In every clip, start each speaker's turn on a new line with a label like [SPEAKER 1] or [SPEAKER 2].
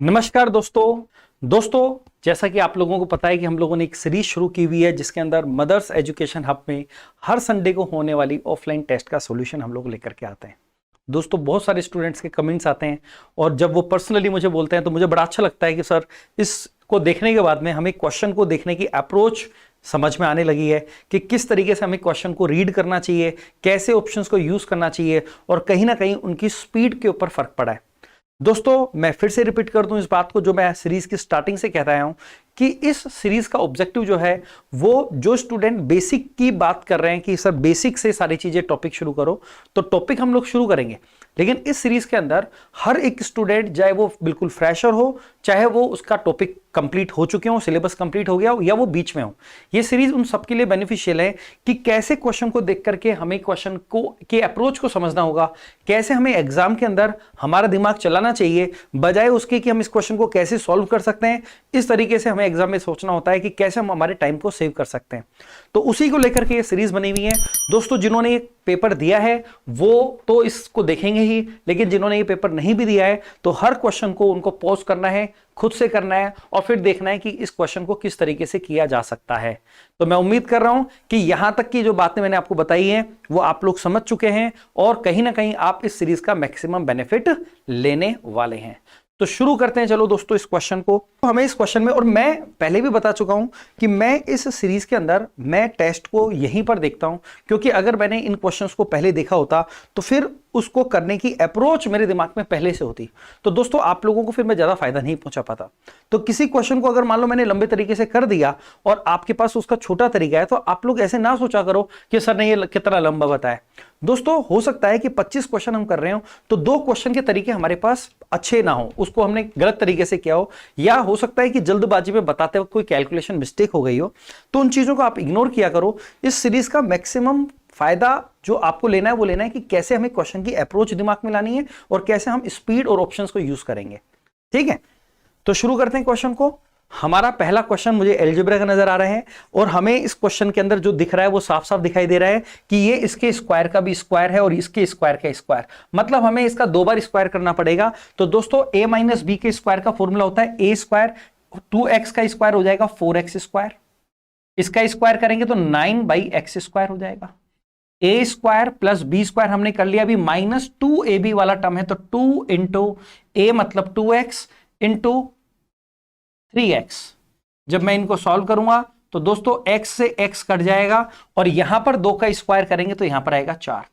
[SPEAKER 1] नमस्कार दोस्तों जैसा कि आप लोगों को पता है कि हम लोगों ने एक सीरीज शुरू की हुई है जिसके अंदर मदर्स एजुकेशन हब में हर संडे को होने वाली ऑफलाइन टेस्ट का सॉल्यूशन हम लोग लेकर के आते हैं। दोस्तों बहुत सारे स्टूडेंट्स के कमेंट्स आते हैं और जब वो पर्सनली मुझे बोलते हैं तो मुझे बड़ा अच्छा लगता है कि सर इसको देखने के बाद में हमें क्वेश्चन को देखने की अप्रोच समझ में आने लगी है कि किस तरीके से हमें क्वेश्चन को रीड करना चाहिए, कैसे ऑप्शंस को यूज करना चाहिए और कहीं ना कहीं उनकी स्पीड के ऊपर फर्क पड़ा है। दोस्तों मैं फिर से रिपीट कर दूं इस बात को जो मैं सीरीज की स्टार्टिंग से कह रहा हूं कि इस सीरीज का ऑब्जेक्टिव जो है वो जो स्टूडेंट बेसिक की बात कर रहे हैं कि सर बेसिक से सारी चीजें टॉपिक शुरू करो, तो टॉपिक हम लोग शुरू करेंगे। लेकिन इस सीरीज के अंदर हर एक स्टूडेंट चाहे वो बिल्कुल फ्रेशर हो, चाहे वो उसका टॉपिक कंप्लीट हो चुके हो, सिलेबस कंप्लीट हो गया हो या वो बीच में हो, ये सीरीज उन सबके लिए बेनिफिशियल है कि कैसे क्वेश्चन को देख करके हमें क्वेश्चन को के अप्रोच को समझना होगा, कैसे हमें एग्जाम के अंदर हमारा दिमाग चलाना चाहिए बजाय उसके कि हम इस क्वेश्चन को कैसे सॉल्व कर सकते हैं। इस तरीके से हमें एग्जाम में सोचना होता है कि कैसे हम हमारे टाइम को सेव कर सकते हैं। तो उसी को लेकर के ये सीरीज बनी हुई है। दोस्तों जिन्होंने ये पेपर दिया है वो तो इसको देखेंगे ही, लेकिन जिन्होंने ये पेपर नहीं भी दिया है तो हर क्वेश्चन को उनको पॉज करना है, खुद से करना है और फिर देखना है कि इस क्वेश्चन को किस तरीके से किया जा सकता है। तो मैं उम्मीद कर रहा हूं कि यहां तक की जो बातें मैंने आपको बताई हैं वो आप लोग समझ चुके हैं और कहीं ना कहीं आप इस सीरीज का मैक्सिमम बेनिफिट लेने वाले हैं। तो शुरू करते हैं चलो दोस्तों इस क्वेश्चन को। तो हमें इस क्वेश्चन में, और मैं पहले भी बता चुका हूं कि मैं इस सीरीज के अंदर मैं टेस्ट को यहीं पर देखता हूं, क्योंकि अगर मैंने इन क्वेश्चंस को पहले देखा होता तो फिर उसको करने की अप्रोच मेरे दिमाग में पहले से होती, तो दोस्तों आप लोगों को फिर मैं ज्यादा फायदा नहीं पहुंचा पाता। तो किसी क्वेश्चन को अगर मान लो मैंने लंबे तरीके से कर दिया और आपके पास उसका छोटा तरीका है, तो आप लोग ऐसे ना सोचा करो कि सर ने ये कितना लंबा बताया। दोस्तों हो सकता है कि 25 क्वेश्चन हम कर रहे हो तो 2 क्वेश्चन के तरीके हमारे पास अच्छे ना हो, उसको हमने गलत तरीके से किया हो, या हो सकता है कि जल्दबाजी में बताते वक्त कोई कैलकुलेशन मिस्टेक हो गई हो। तो उन चीजों को आप इग्नोर किया करो। इस सीरीज का मैक्सिमम फायदा जो आपको लेना है वो लेना है कि कैसे हमें क्वेश्चन की अप्रोच दिमाग में लानी है और कैसे हम स्पीड और ऑप्शंस को यूज करेंगे। ठीक है, तो शुरू करते हैं क्वेश्चन को। हमारा पहला क्वेश्चन मुझे अलजेब्रा का नजर आ रहा है और हमें इस क्वेश्चन के अंदर जो दिख रहा है वो साफ साफ दिखाई दे रहा है कि ये इसके स्क्वायर का भी स्क्वायर है और इसके स्क्वायर का स्क्वायर, मतलब हमें इसका 2 बार स्क्वायर करना पड़ेगा। तो दोस्तों a माइनस बी के स्क्वायर का फॉर्मूला होता है a स्क्वायर, 2x का स्क्वायर हो जाएगा 4x स्क्वायर, इसका स्क्वायर करेंगे तो 9/x स्क्वायर हो जाएगा। a square plus B square हमने कर लिया, अभी माइनस 2ab वाला टर्म है तो 2 इंटू a मतलब 2x इंटू 3x। जब मैं इनको सॉल्व करूंगा तो दोस्तों x से x कट जाएगा और यहां पर 2 का स्क्वायर करेंगे तो यहां पर आएगा 4।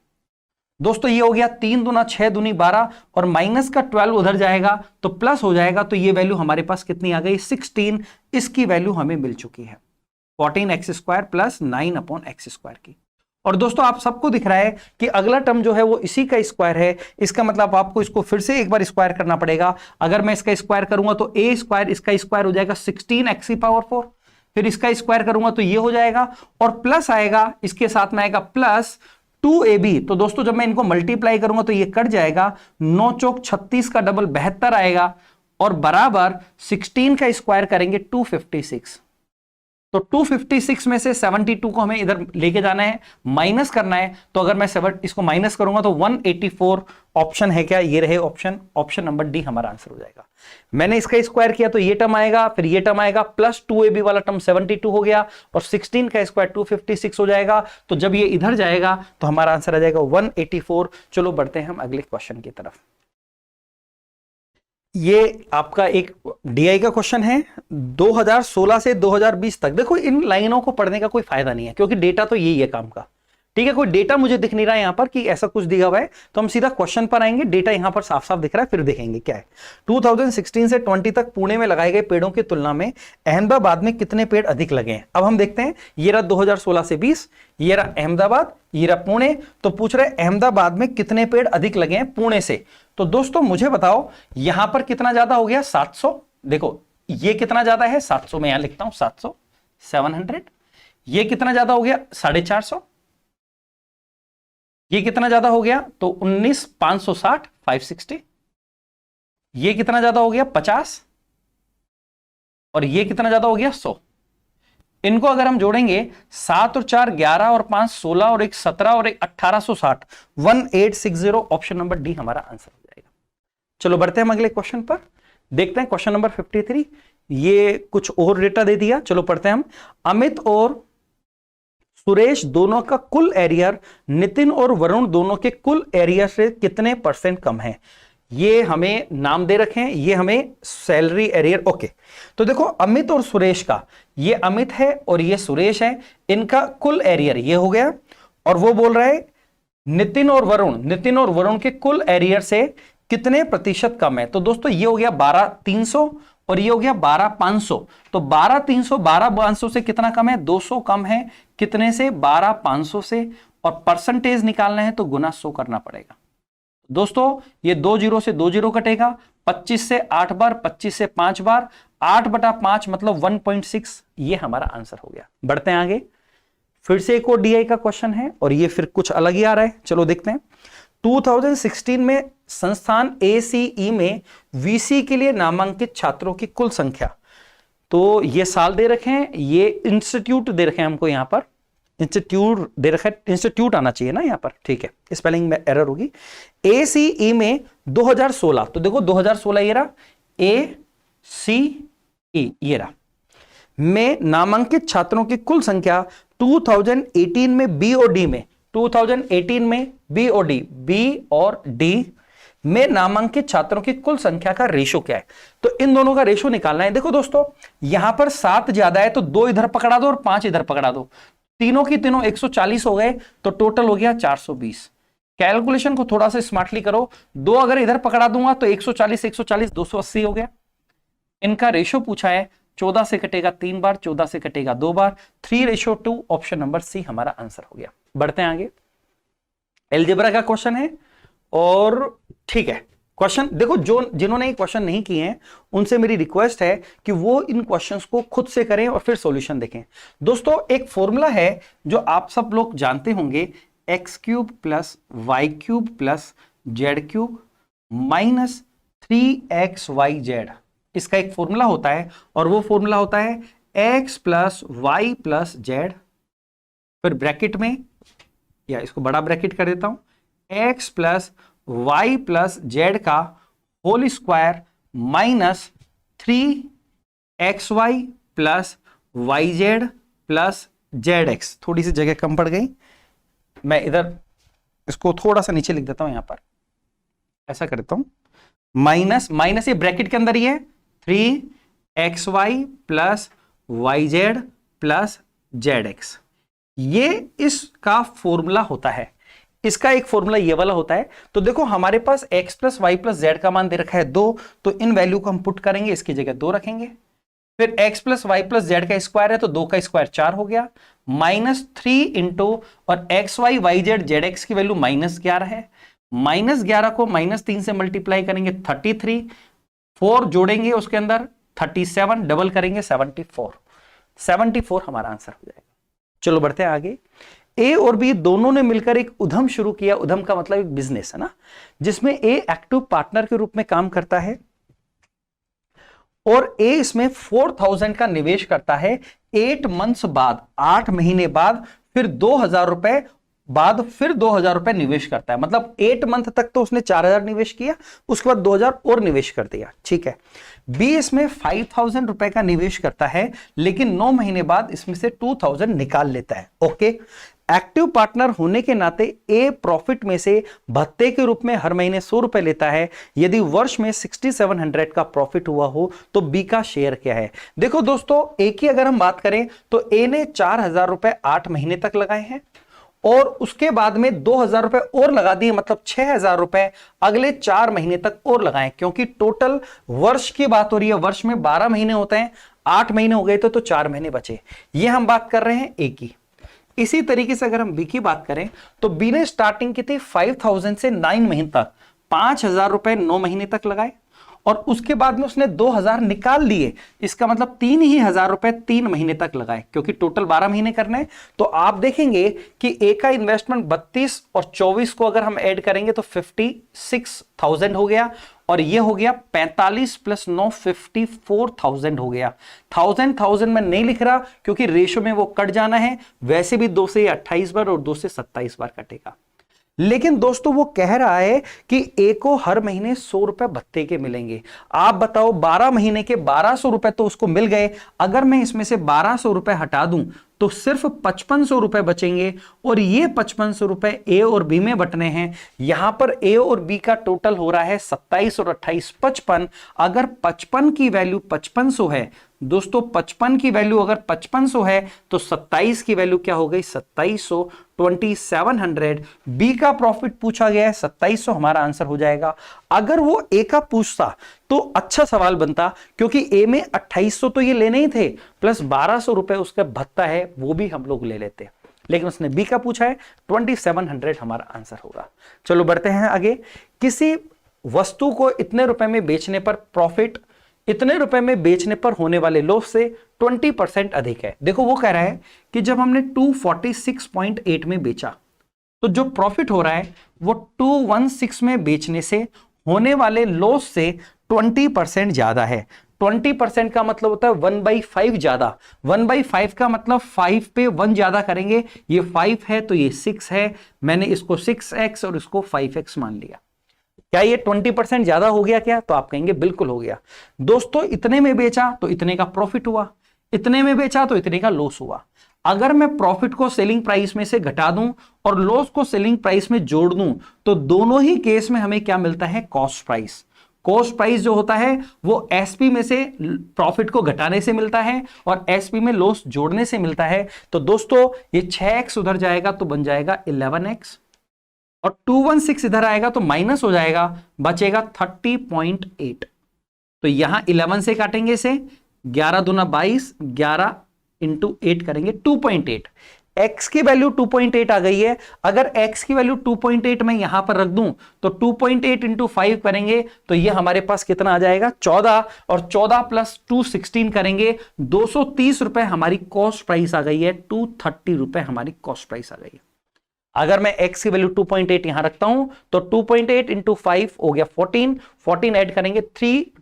[SPEAKER 1] दोस्तों ये हो गया 3 दूना 6 दूनी 12 और माइनस का 12 उधर जाएगा तो प्लस हो जाएगा, तो ये वैल्यू हमारे पास कितनी आ गई 16। इसकी वैल्यू हमें मिल चुकी है 14x square plus 9/x square की। और दोस्तों आप सबको दिख रहा है कि अगला टर्म जो है वो इसी का स्क्वायर है, इसका मतलब आपको इसको फिर से एक बार स्क्वायर करना पड़ेगा। अगर मैं इसका स्क्वायर करूंगा तो a स्क्वायर, इसका स्क्वायर हो जाएगा 16x⁴, फिर इसका स्क्वायर करूंगा तो ये हो जाएगा और प्लस आएगा, इसके साथ में आएगा प्लस 2ab। तो दोस्तों जब मैं इनको मल्टीप्लाई करूंगा तो ये कट जाएगा, 9 चौक 36 का डबल 72 आएगा और बराबर 16 का स्क्वायर करेंगे 256। तो 256 में से 72 को हमें इधर लेके जाना है, माइनस करना है। तो अगर मैं इसको माइनस करूंगा तो 184 ऑप्शन है क्या, ये रहे ऑप्शन नंबर डी हमारा आंसर हो जाएगा। मैंने इसका स्क्वायर किया तो ये टर्म आएगा, फिर ये टर्म आएगा, प्लस 2ab वाला टर्म 72 हो गया और 16 का स्क्वायर 256 हो जाएगा। तो जब ये इधर जाएगा तो हमारा आंसर आ जाएगा 184। चलो बढ़ते हैं हम अगले क्वेश्चन की तरफ। ये आपका एक डीआई का क्वेश्चन है 2016 से 2020 तक। देखो इन लाइनों को पढ़ने का कोई फायदा नहीं है क्योंकि डेटा तो यही है काम का। ठीक है, कोई डेटा मुझे दिख नहीं रहा है यहां पर कि ऐसा कुछ दिया हुआ है, तो हम सीधा क्वेश्चन पर आएंगे। डेटा यहां पर साफ साफ दिख रहा है, फिर देखेंगे क्या है। 2016 से 20 तक पुणे में लगाए गए पेड़ों की तुलना में अहमदाबाद में कितने पेड़ अधिक लगे हैं। अब हम देखते हैं, ये रहा 2016 से 20, ये रहा अहमदाबाद, ये रहा पुणे। तो पूछ रहे अहमदाबाद में कितने पेड़ अधिक लगे हैं पुणे से। तो दोस्तों मुझे बताओ यहां पर कितना ज्यादा हो गया 700। देखो ये कितना ज्यादा है 700, मैं यहां लिखता हूं 700, 700। ये कितना ज्यादा हो गया 450, ये कितना ज्यादा हो गया तो 19, 560, 560। ये कितना ज्यादा हो गया 50 और ये कितना ज्यादा हो गया 100। इनको अगर हम जोड़ेंगे 7 और 4 11 और 5 16 और 1 17 और 1 1860, 1860। ऑप्शन नंबर डी हमारा आंसर हो जाएगा। चलो बढ़ते हैं हम अगले क्वेश्चन पर। देखते हैं क्वेश्चन नंबर 53। ये कुछ और डेटा दे दिया, चलो पढ़ते हैं हम। अमित और सुरेश दोनों का कुल एरियर नितिन और वरुण दोनों के कुल एरियर से कितने % कम है। ये हमें नाम दे रखे हैं, ये हमें सैलरी एरियर। ओके, तो देखो अमित और सुरेश का, ये अमित है और ये सुरेश है, इनका कुल एरियर ये हो गया। और वो बोल रहा है नितिन और वरुण के कुल एरियर से कितने % कम है। तो दोस्तों ये हो गया 12,300 और ये हो गया 12,500। तो 12,300 से कितना कम है, 200 कम है। कितने से, 12,500 से। और परसेंटेज निकालना है तो गुना 100 करना पड़ेगा। दोस्तों ये 2 0 से 2 0 कटेगा, 25 से 8 बार, 25 से 5 बार, 8/5 मतलब 1.6। ये हमारा आंसर हो गया। बढ़ते हैं आगे, फिर से एक और डीआई का क्वेश्चन है और ये फिर कुछ अलग ही आ रहा है, चलो देखते हैं। 2016 में संस्थान ACE में VC के लिए नामांकित छात्रों की कुल संख्या, तो ये साल दे रखे हैं, ये इंस्टीट्यूट दे रखे हैं हमको, यहां पर इंस्टीट्यूट दे रखा है, इंस्टीट्यूट आना चाहिए ना यहां पर, ठीक है, स्पेलिंग में एरर होगी। ACE में 2016, तो देखो 2016 ये रहा, ACE ये रहा, में नामांकित छात्रों की कुल संख्या 2018 में B और D में, 2018 में B और D, B और D में नामांकित छात्रों की कुल संख्या का रेशो क्या है। तो इन दोनों का रेशो निकालना है। देखो दोस्तों यहां पर 7 ज्यादा है तो 2 इधर पकड़ा दो और 5 इधर पकड़ा दो, तीनों की तीनों 140 हो गए, तो टोटल हो गया 420। कैलकुलेशन को थोड़ा सा स्मार्टली करो, 2 अगर इधर पकड़ा दूंगा तो 140 140 280 हो गया। इनका रेशो पूछा है, 14 से कटेगा 3 बार, 14 से कटेगा 2 बार, 3:2। ऑप्शन नंबर सी हमारा आंसर हो गया। बढ़ते हैं आगे, एलजेब्रा का क्वेश्चन है और ठीक है क्वेश्चन देखो, जो जिन्होंने ये क्वेश्चन नहीं किए हैं उनसे मेरी रिक्वेस्ट है कि वो इन क्वेश्चंस को खुद से करें और फिर सॉल्यूशन देखें। दोस्तों एक फॉर्मूला है जो आप सब लोग जानते होंगे, x³ + y³ + z³ - 3xyz, इसका एक फॉर्मूला होता है और वो फॉर्मूला होता है x + y + z, फिर ब्रैकेट में, या इसको बड़ा ब्रैकेट कर देता हूं, x + y + z का whole square - 3xy + yz + zx। थोड़ी सी जगह कम पड़ गई, मैं इधर इसको थोड़ा सा नीचे लिख देता हूं, यहां पर ऐसा करता हूं, माइनस ये ब्रैकेट के अंदर ही है, 3xy + yz + zx। ये इसका फॉर्मूला होता है, इसका एक फॉर्मूला ये वाला होता है। तो देखो हमारे पास x + y + z का मान दे रखा है 2, तो इन वैल्यू को हम पुट करेंगे, इसकी जगह 2 रखेंगे। फिर x + y + z का स्क्वायर है तो 2 का स्क्वायर 4 हो गया, -3 इंटू, और xy yz zx की वैल्यू -11 है, -11 को -3 से मल्टीप्लाई करेंगे 33, 4 जोड़ेंगे उसके अंदर 37, डबल करेंगे 74 हमारा आंसर हो जाएगा। चलो बढ़ते हैं आगे। ए और बी दोनों ने मिलकर एक उद्यम शुरू किया, उद्यम का मतलब एक बिजनेस है ना, जिसमें ए एक्टिव पार्टनर के रूप में काम करता है और ए इसमें 4,000 का निवेश करता है। 8 मंथ्स बाद, 8 महीने बाद, फिर 2,000 रुपए बाद फिर 2,000 रुपए निवेश करता है। मतलब 8 मंथ तक तो उसने 4,000 निवेश किया, उसके बाद 2,000 और निवेश कर दिया, ठीक है। बी इसमें 5,000 रुपए का निवेश करता है, लेकिन 9 महीने बाद इसमें से 2,000 निकाल लेता है। ओके, एक्टिव पार्टनर होने के नाते ए प्रॉफिट में से भत्ते के रूप में हर महीने 100 रुपए लेता है। यदि वर्ष में 6,700 का प्रॉफिट हुआ हो तो बी का शेयर क्या है। देखो दोस्तों, ए की अगर हम बात करें तो ए ने 4,000 रुपए 8 महीने तक लगाए हैं और उसके बाद में 2,000 रुपए और लगा दिए, मतलब 6,000 रुपए अगले 4 महीने तक और लगाएं, क्योंकि टोटल वर्ष की बात हो रही है। वर्ष में 12 महीने होते हैं, 8 महीने हो गए तो 4 महीने बचे। ये हम बात कर रहे हैं ए की। इसी तरीके से अगर हम बी की बात करें तो बी ने स्टार्टिंग की थी 5,000 से 9 महीने तक, 5,000 रुपए 9 महीने तक लगाए और उसके बाद में उसने 2,000 निकाल लिए। इसका मतलब 3,000 रुपए 3 महीने तक लगाए, क्योंकि टोटल 12 महीने करने हैं। तो आप देखेंगे कि ए का इन्वेस्टमेंट 32 और 24 को अगर हम ऐड करेंगे तो 56,000 हो गया और ये हो गया 45 + 9 54,000 हो गया। 1000 में नहीं लिख रहा क्योंकि रेशो में वो कट जाना है, वैसे भी 2 से 28 बार और 2 से 27 बार कटेगा। लेकिन दोस्तों वो कह रहा है कि ए को हर महीने 100 रुपए भत्ते के मिलेंगे। आप बताओ 12 महीने के 1200 रुपए तो उसको मिल गए, अगर मैं इसमें से 1200 रुपए हटा दूं तो सिर्फ 5500 रुपए बचेंगे, और ये 5500 रुपए ए और बी में बटने हैं। यहां पर ए और बी का टोटल हो रहा है 27 और 28 55। अगर 55 की वैल्यू 5500 है दोस्तों, 55 की वैल्यू अगर 5500 है तो 27 की वैल्यू क्या हो गई 2700, 2700। बी का प्रॉफिट पूछा गया है 2700, हमारा आंसर हो जाएगा। अगर वो ए का पूछता तो अच्छा सवाल बनता, क्योंकि ए में 2800 तो ये लेने ही थे, प्लस 1200 रुपए उसका भत्ता है वो भी हम लोग ले लेते, लेकिन उसने बी का पूछा है, 2700 हमारा आंसर होगा। चलो बढ़ते हैं आगे। किसी वस्तु को इतने रुपए में बेचने पर प्रॉफिट इतने रुपए में बेचने पर होने वाले लॉस से 20% अधिक है। देखो वो कह रहा है कि जब हमने 246.8 में बेचा तो जो प्रॉफिट हो रहा है वो 216 में बेचने से होने वाले लॉस से 20% ज्यादा है। 20% का मतलब होता है 1/5 ज्यादा। 1/5 का मतलब 5 पे 1 ज्यादा करेंगे, ये 5 है तो ये 6 है, मैंने इसको 6x और इसको 5x मान लिया। क्या ये 20% ज्यादा हो गया क्या? तो आप कहेंगे बिल्कुल हो गया। दोस्तों इतने में बेचा तो इतने का प्रॉफिट हुआ, इतने में बेचा तो इतने का लॉस हुआ। अगर मैं प्रॉफिट को सेलिंग प्राइस में से घटा दूं और लॉस को सेलिंग प्राइस में जोड़ दूं तो दोनों ही केस में हमें क्या मिलता है? Cost price. कॉस्ट प्राइस जो होता है वो एसपी में से प्रॉफिट को घटाने से मिलता है और एसपी में लॉस जोड़ने से मिलता है। तो दोस्तों ये 6x उधर जाएगा तो बन जाएगा 11x, और 216 इधर आएगा तो माइनस हो जाएगा, बचेगा 30.8। तो यहां 11 से काटेंगे इसे, 11 दूना 22, 11 इंटू 8 करेंगे 2.8। x की वैल्यू 2.8 आ गई है। अगर x की वैल्यू 2.8 मैं यहां पर रख दूं तो 2.8 इंटू 5 करेंगे तो ये हमारे पास कितना आ जाएगा? 14, और 14 प्लस 2 16 करेंगे, 230 रुपए हमारी कॉस्ट प्राइस आ गई है। 230 रुपए हमारी कॉस्ट प्राइस आ गई है। अगर मैं x की वैल्यू 2.8 यहां रखता हूं तो 2.8 इंटू 5 हो गया 14, 14 ऐड करेंगे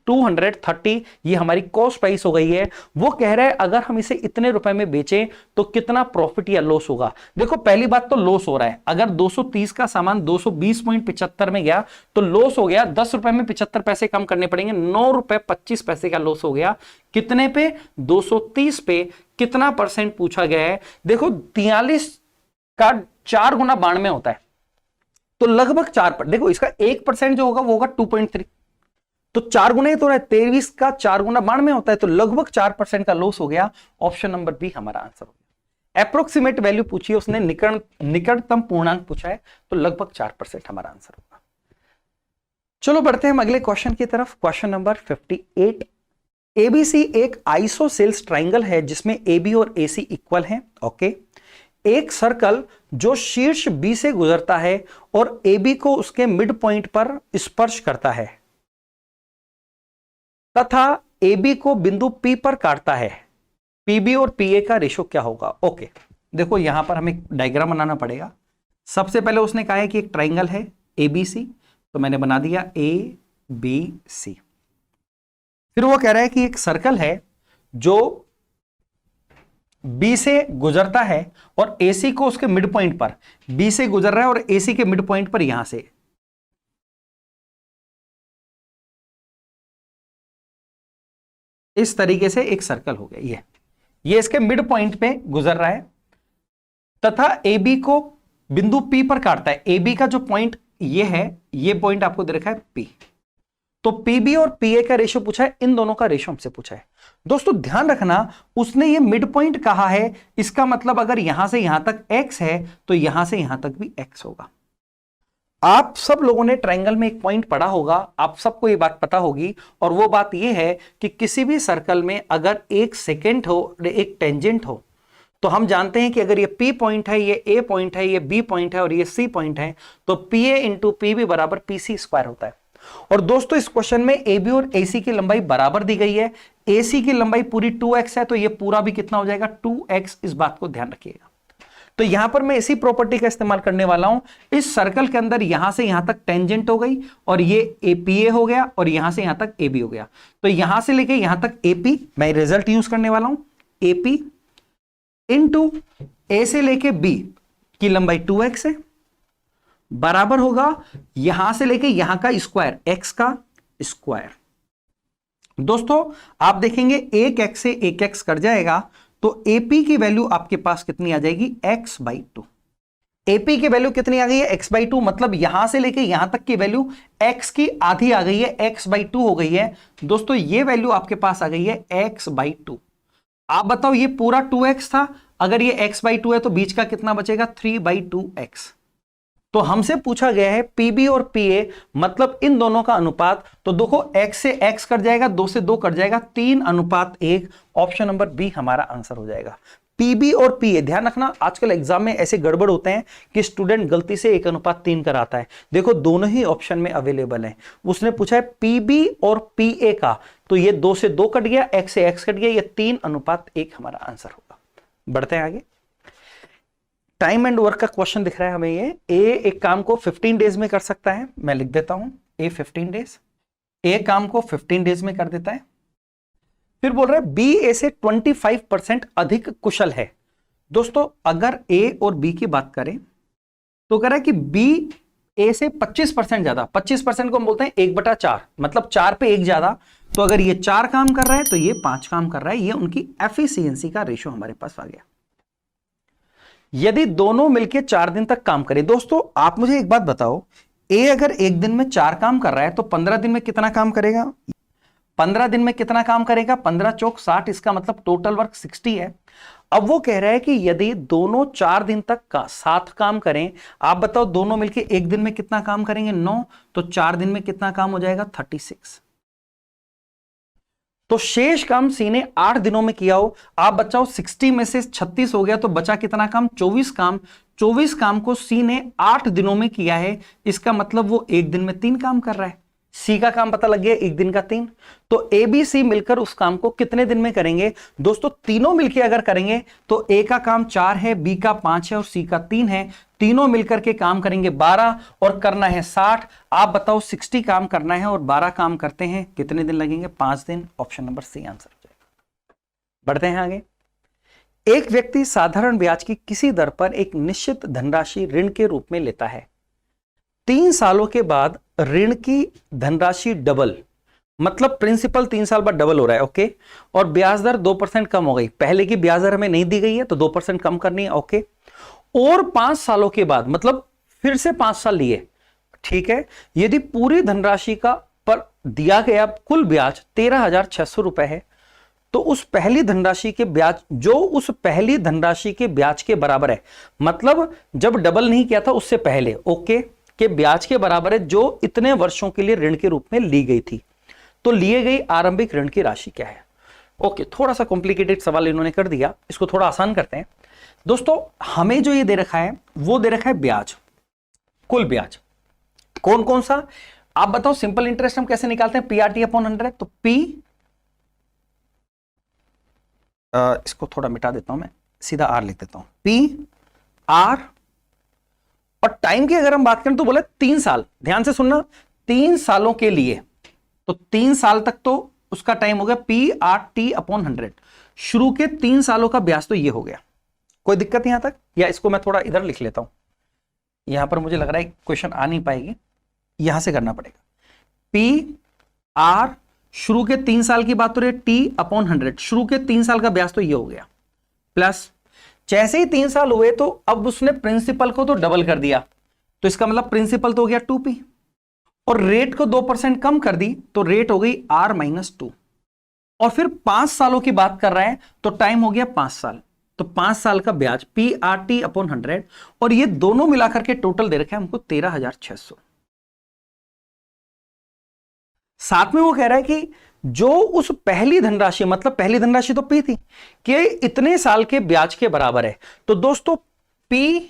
[SPEAKER 1] 230, ये हमारी कॉस्ट प्राइस हो गई है। वो कह रहा है अगर हम इसे इतने रुपए में बेचें तो कितना प्रॉफिट या लॉस होगा। देखो पहली बात तो लॉस हो रहा है, अगर 230 का सामान 220.75 में गया तो लॉस हो गया, 10 रुपए में 75 पैसे कम करने पड़ेंगे, 9 रुपए 25 पैसे का लॉस हो गया। कितने पे? 230 पे। कितना परसेंट पूछा गया है? देखो 43 का 4 गुना 92 होता है, तो लगभग 4 देखो इसका 1% जो होगा वो होगा 2.3, तो 4 गुना ही तो रहा है। 23 का 4 गुना 92 होता है, तो लगभग 4% का लॉस हो गया। ऑप्शन नंबर बी हमारा आंसर हो गया। अप्रोक्सीमेट वैल्यू पूछी है उसने, निकटतम पूर्णांक पूछा है, तो लगभग 4% हमारा आंसर होगा। चलो बढ़ते हैं हम अगले क्वेश्चन की तरफ। Question number 58। एबीसी एक आइसोसेल्स ट्राइंगल है जिसमें एबी और एसी इक्वल हैं। ओके, एक सर्कल जो शीर्ष बी से गुजरता है और एबी को उसके मिड पॉइंट पर स्पर्श करता है तथा एबी को बिंदु पी पर काटता है, पीबी और पीए का रेशो क्या होगा? ओके, देखो यहां पर हमें डायग्राम बनाना पड़ेगा। सबसे पहले उसने कहा है कि एक ट्राइंगल है एबीसी, तो मैंने बना दिया ए बी सी। फिर वो कह रहा है कि एक सर्कल है जो बी से गुजरता है और एसी को उसके मिड पॉइंट पर, बी से गुजर रहा है और एसी के मिड पॉइंट पर यहां से इस तरीके से एक सर्कल हो गया। ये इसके मिड पॉइंट पे गुजर रहा है तथा एबी को बिंदु पी पर काटता है। एबी का जो पॉइंट ये है, ये पॉइंट आपको दे रखा है पी, तो पीबी और पीए का रेशो पूछा है, इन दोनों का रेशो हमसे पूछा है। दोस्तों ध्यान रखना उसने ये मिड पॉइंट कहा है, इसका मतलब अगर यहां से यहां तक x है तो यहां से यहां तक भी x होगा। आप सब लोगों ने ट्रायंगल में एक पॉइंट पढ़ा होगा, आप सबको ये बात पता होगी, और वो बात ये है कि किसी भी सर्कल में अगर एक सेकेंड हो, एक टेंजेंट हो, तो हम जानते हैं कि अगर ये P पॉइंट है, ये A पॉइंट है, ये B पॉइंट है और ये C पॉइंट है, तो PA इंटू PB बराबर PC स्क्वायर होता है। और दोस्तों इस क्वेश्चन में AB और AC की लंबाई बराबर दी गई है। AC की लंबाई पूरी 2x है, तो ये पूरा भी कितना हो जाएगा? 2x। इस बात को ध्यान रखिएगा। तो यहां पर मैं इसी प्रॉपर्टी का इस्तेमाल करने वाला हूं। इस सर्कल के अंदर यहां से यहां तक टेंजेंट हो गई और ये APA हो गया और यहां से यहां तक AB हो गया, तो यहां से लेके यहां तक AP, मैं रिजल्ट यूज करने वाला हूं। AP इंटू A से लेके B की लंबाई 2x है, बराबर होगा यहां से लेके यहां का स्क्वायर, x का स्क्वायर। दोस्तों आप देखेंगे एक x से एक x कट जाएगा, तो AP की वैल्यू आपके पास कितनी आ जाएगी, x/2। AP की वैल्यू कितनी आ गई है, x/2, मतलब यहां से लेके यहां तक की वैल्यू x की आधी आ गई है, x/2 हो गई है। दोस्तों ये वैल्यू आपके पास आ गई है x/2। आप बताओ ये पूरा 2x था, अगर ये x/2 है तो बीच का कितना बचेगा, 3/2x। तो हमसे पूछा गया है PB और PA मतलब इन दोनों का अनुपात, तो देखो x से x कट जाएगा, 2 से 2 कट जाएगा, 3:1। ऑप्शन नंबर बी हमारा आंसर हो जाएगा। PB और PA, ध्यान रखना आजकल एग्जाम में ऐसे गड़बड़ होते हैं कि स्टूडेंट गलती से 1:3 कराता है। देखो दोनों ही ऑप्शन में अवेलेबल है। उसने पूछा है PB और PA का, तो ये 2 से 2 कट गया, x से x कट गया, ये 3:1 हमारा आंसर होगा। बढ़ते हैं आगे। टाइम एंड वर्क का क्वेश्चन दिख रहा है हमें ये। ए एक काम को 15 डेज में कर सकता है, मैं लिख देता हूं ए 15 डेज। ए काम को 15 डेज में कर देता है। फिर बोल रहा है बी ए से 25% अधिक कुशल है। दोस्तों अगर ए और बी की बात करें तो कह रहा है कि बी ए से 25% ज्यादा, 25% को हम बोलते हैं 1/4, मतलब 4 पे 1 ज्यादा। तो अगर ये 4 काम कर रहा है तो ये 5 काम कर रहा है। ये उनकी एफिशिएंसी का रेशो हमारे पास आ गया। यदि दोनों मिलकर 4 दिन तक काम करें, दोस्तों आप मुझे एक बात बताओ, ए अगर एक दिन में 4 काम कर रहा है तो 15 दिन में कितना काम करेगा, 15 दिन में कितना काम करेगा, 15 चौक 60, इसका मतलब टोटल वर्क 60 है। अब वो कह रहा है कि यदि दोनों 4 दिन तक का साथ काम करें, आप बताओ दोनों मिलकर एक दिन में कितना काम करेंगे, 9, तो 4 दिन में कितना काम हो जाएगा, 36। तो शेष काम सी ने 8 दिनों में किया हो। आप बचाओ 60 में से 36 हो गया तो बचा कितना काम, 24 काम। 24 काम को सी ने 8 दिनों में किया है, इसका मतलब वो एक दिन में 3 काम कर रहा है। सी का काम पता लग गया, एक दिन का 3। तो ए बी सी मिलकर उस काम को कितने दिन में करेंगे, दोस्तों तीनों मिलकर अगर करेंगे तो ए का काम 4 है, बी का 5 है और सी का 3 है। तीनों मिलकर के काम करेंगे 12 और करना है 60। आप बताओ 60 काम करना है और 12 काम करते हैं, कितने दिन लगेंगे, 5 दिन। ऑप्शन नंबर सी आंसर हो जाएगा। बढ़ते हैं आगे। एक व्यक्ति साधारण ब्याज की किसी दर पर एक निश्चित धनराशि ऋण के रूप में लेता है। 3 सालों के बाद ऋण की धनराशि डबल, मतलब प्रिंसिपल 3 साल बाद डबल हो रहा है, ओके। और ब्याज दर 2% कम हो गई। पहले की ब्याज दर हमें नहीं दी गई है तो 2% कम करनी है, ओके। और 5 सालों के बाद, मतलब फिर से 5 साल लिए, ठीक है। यदि पूरी धनराशि का पर दिया गया कुल ब्याज 13,600 रुपए है, तो उस पहली धनराशि के ब्याज जो उस पहली धनराशि के ब्याज के बराबर है, मतलब जब डबल नहीं किया था उससे पहले, ओके, के ब्याज के बराबर है, जो इतने वर्षों के लिए ऋण के रूप में ली गई थी। तो लिए गई आरंभिक ऋण की राशि क्या है, ओके। थोड़ा सा कॉम्प्लिकेटेड सवाल इन्होंने कर दिया, इसको थोड़ा आसान करते हैं। दोस्तों हमें जो ये दे रखा है वो दे रखा है ब्याज, कुल ब्याज। कौन कौन सा, आप बताओ। सिंपल इंटरेस्ट हम कैसे निकालते हैं, PRT/100। तो P, इसको थोड़ा मिटा देता हूं मैं, सीधा R लिख देता हूं, PR। और टाइम की अगर हम बात करें तो बोले 3 साल, ध्यान से सुनना, 3 सालों के लिए, तो 3 साल तक तो उसका टाइम हो गया PRT/100। शुरू के 3 सालों का ब्याज तो ये हो गया। कोई दिक्कत यहां तक, या इसको मैं थोड़ा इधर लिख लेता हूं, यहां पर मुझे लग रहा है क्वेश्चन आ नहीं पाएगी, यहां से करना पड़ेगा। PR शुरू के 3 साल की बात हो रही है, T/100, शुरू के 3 साल का ब्याज तो ये हो गया, प्लस जैसे ही 3 साल हुए तो अब उसने प्रिंसिपल को तो डबल कर दिया, तो इसका मतलब प्रिंसिपल तो हो गया 2P, और रेट को 2% कम कर दी तो रेट हो गई R-2। और फिर 5 सालों की बात कर रहा है तो टाइम हो गया 5 साल, तो 5 साल का ब्याज PRT/100, और ये दोनों मिलाकर के टोटल दे रखे हैं हमको 13,600। साथ में वो कह रहा है कि जो उस पहली धनराशि, मतलब पहली धनराशि तो P थी, कि इतने साल के ब्याज के बराबर है। तो दोस्तों P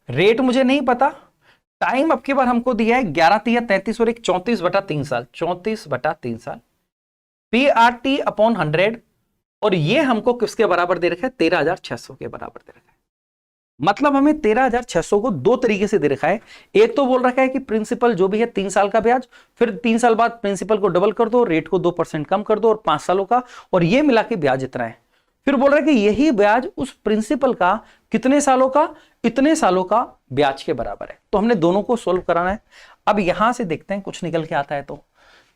[SPEAKER 1] रेट मुझे नहीं पता, टाइम अब की बार हमको दिया है 11×3=33 और एक 34/3 साल, 34/3 साल, PRT/100, और ये हमको किसके बराबर दे रखा है, 13,600 के बराबर दे रखा है। मतलब हमें 13,600 को 2 तरीके से दे रखा है। एक तो बोल रखा है कि प्रिंसिपल जो भी है 3 साल का ब्याज, फिर 3 साल बाद प्रिंसिपल को डबल कर दो, रेट को 2% कम कर दो, और 5 सालों का, और ये मिला के ब्याज इतना है। फिर बोल रहा है कि यही ब्याज उस प्रिंसिपल का कितने सालों का, इतने सालों का ब्याज के बराबर है। तो हमने दोनों को सोल्व कराना है। अब यहां से देखते हैं कुछ निकल के आता है। तो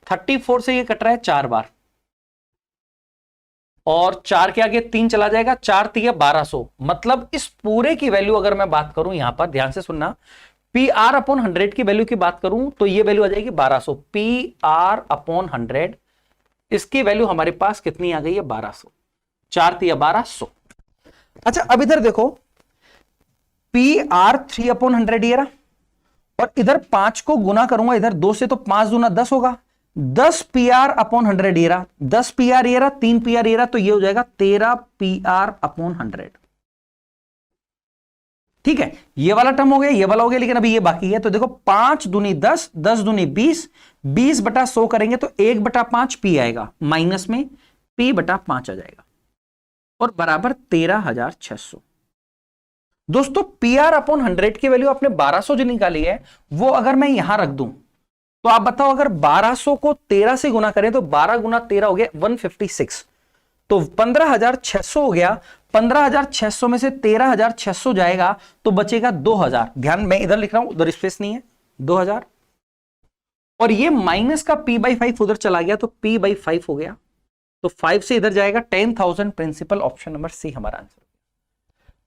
[SPEAKER 1] 34 से ये कट रहा है 4 बार, और 4 के आगे 3 चला जाएगा, 4 तिया 1200। मतलब इस पूरे की वैल्यू अगर मैं बात करूं, यहां पर ध्यान से सुनना, पी आर अपॉन 100 की वैल्यू की बात करूं तो ये वैल्यू आ जाएगी 1200। पी आर अपॉन 100, इसकी वैल्यू हमारे पास कितनी आ गई है, 1200। 4 तिया 1200। अच्छा अब इधर देखो, पी आर 3 अपॉन 100 ये रहा, और इधर 5 को गुना करूंगा इधर 2 से, तो 5 दूना 10 होगा। 10 पी आर अपॉन 100 ये रहा, 10 पी आर ये रहा, 3 पी आर ये रहा, तो ये हो जाएगा 13 पी आर अपॉन 100। ठीक है, ये वाला टर्म हो गया, ये वाला हो गया, लेकिन अभी ये बाकी है। तो देखो 5 दूनी 10, 10 दूनी 20, 20 बटा 100 करेंगे तो 1 बटा 5 पी आएगा, माइनस में पी बटा 5 आ जाएगा, और बराबर 13,600। दोस्तों पी आर अपॉन 100 की वैल्यू आपने 1200 जो निकाली है, वो अगर मैं यहां रख दूं तो आप बताओ, अगर 1200 को 13 से गुना करें तो 12 गुना 13 हो गया 156, तो 15,600 हो गया। 15,600 में से 13,600 जाएगा तो बचेगा 2,000। ध्यान, मैं इधर लिख रहा हूं, उधर स्पेस नहीं है, 2,000। और ये माइनस का p/5 उधर चला गया तो p/5 हो गया, तो 5 से इधर जाएगा 10,000 प्रिंसिपल। ऑप्शन नंबर सी हमारा आंसर।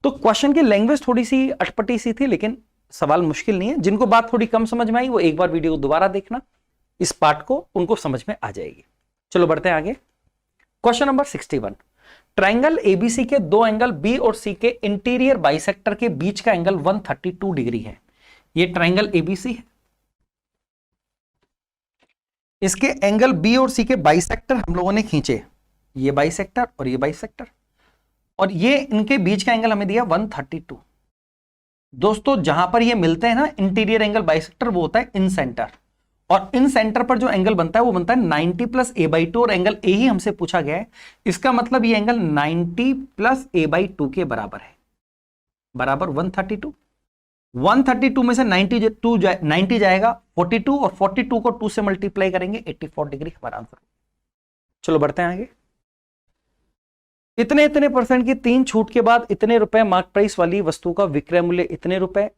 [SPEAKER 1] तो क्वेश्चन की लैंग्वेज थोड़ी सी अटपटी सी थी, लेकिन सवाल मुश्किल नहीं है। जिनको बात थोड़ी कम समझ में आई वो एक बार वीडियो दोबारा देखना, इस पार्ट को, उनको समझ में आ जाएगी। चलो बढ़ते हैं आगे। क्वेश्चन नंबर 61, ट्राइंगल एबीसी के दो एंगल बी और सी के इंटीरियर बाइसेक्टर के बीच का एंगल 132 डिग्री है। ये ट्राइंगल एबीसी है, इसके एंगल बी और सी के बाइसेक्टर हम लोगों ने खींचे, ये बाइसेक्टर और ये बाइसेक्टर, और ये इनके बीच का एंगल हमें दिया 132। दोस्तों जहां पर ये मिलते हैं ना इंटीरियर एंगल बाइसेक्टर, वो होता है इन सेंटर, और इन सेंटर पर जो एंगल बनता है वो बनता है 90 प्लस a/2, और एंगल ए ही हमसे पूछा गया है। इसका मतलब ये एंगल 90 प्लस a/2 के बराबर है, बराबर 132। 132 में से 90 जाएगा 42, और 42 को 2 से मल्टीप्लाई करेंगे 84 डिग्री हमारा आंसर। चलो बढ़ते हैं आगे। इतने इतने परसेंट की 3 छूट के बाद इतने रुपए मार्क प्राइस वाली वस्तु का विक्रय मूल्य इतने रुपए।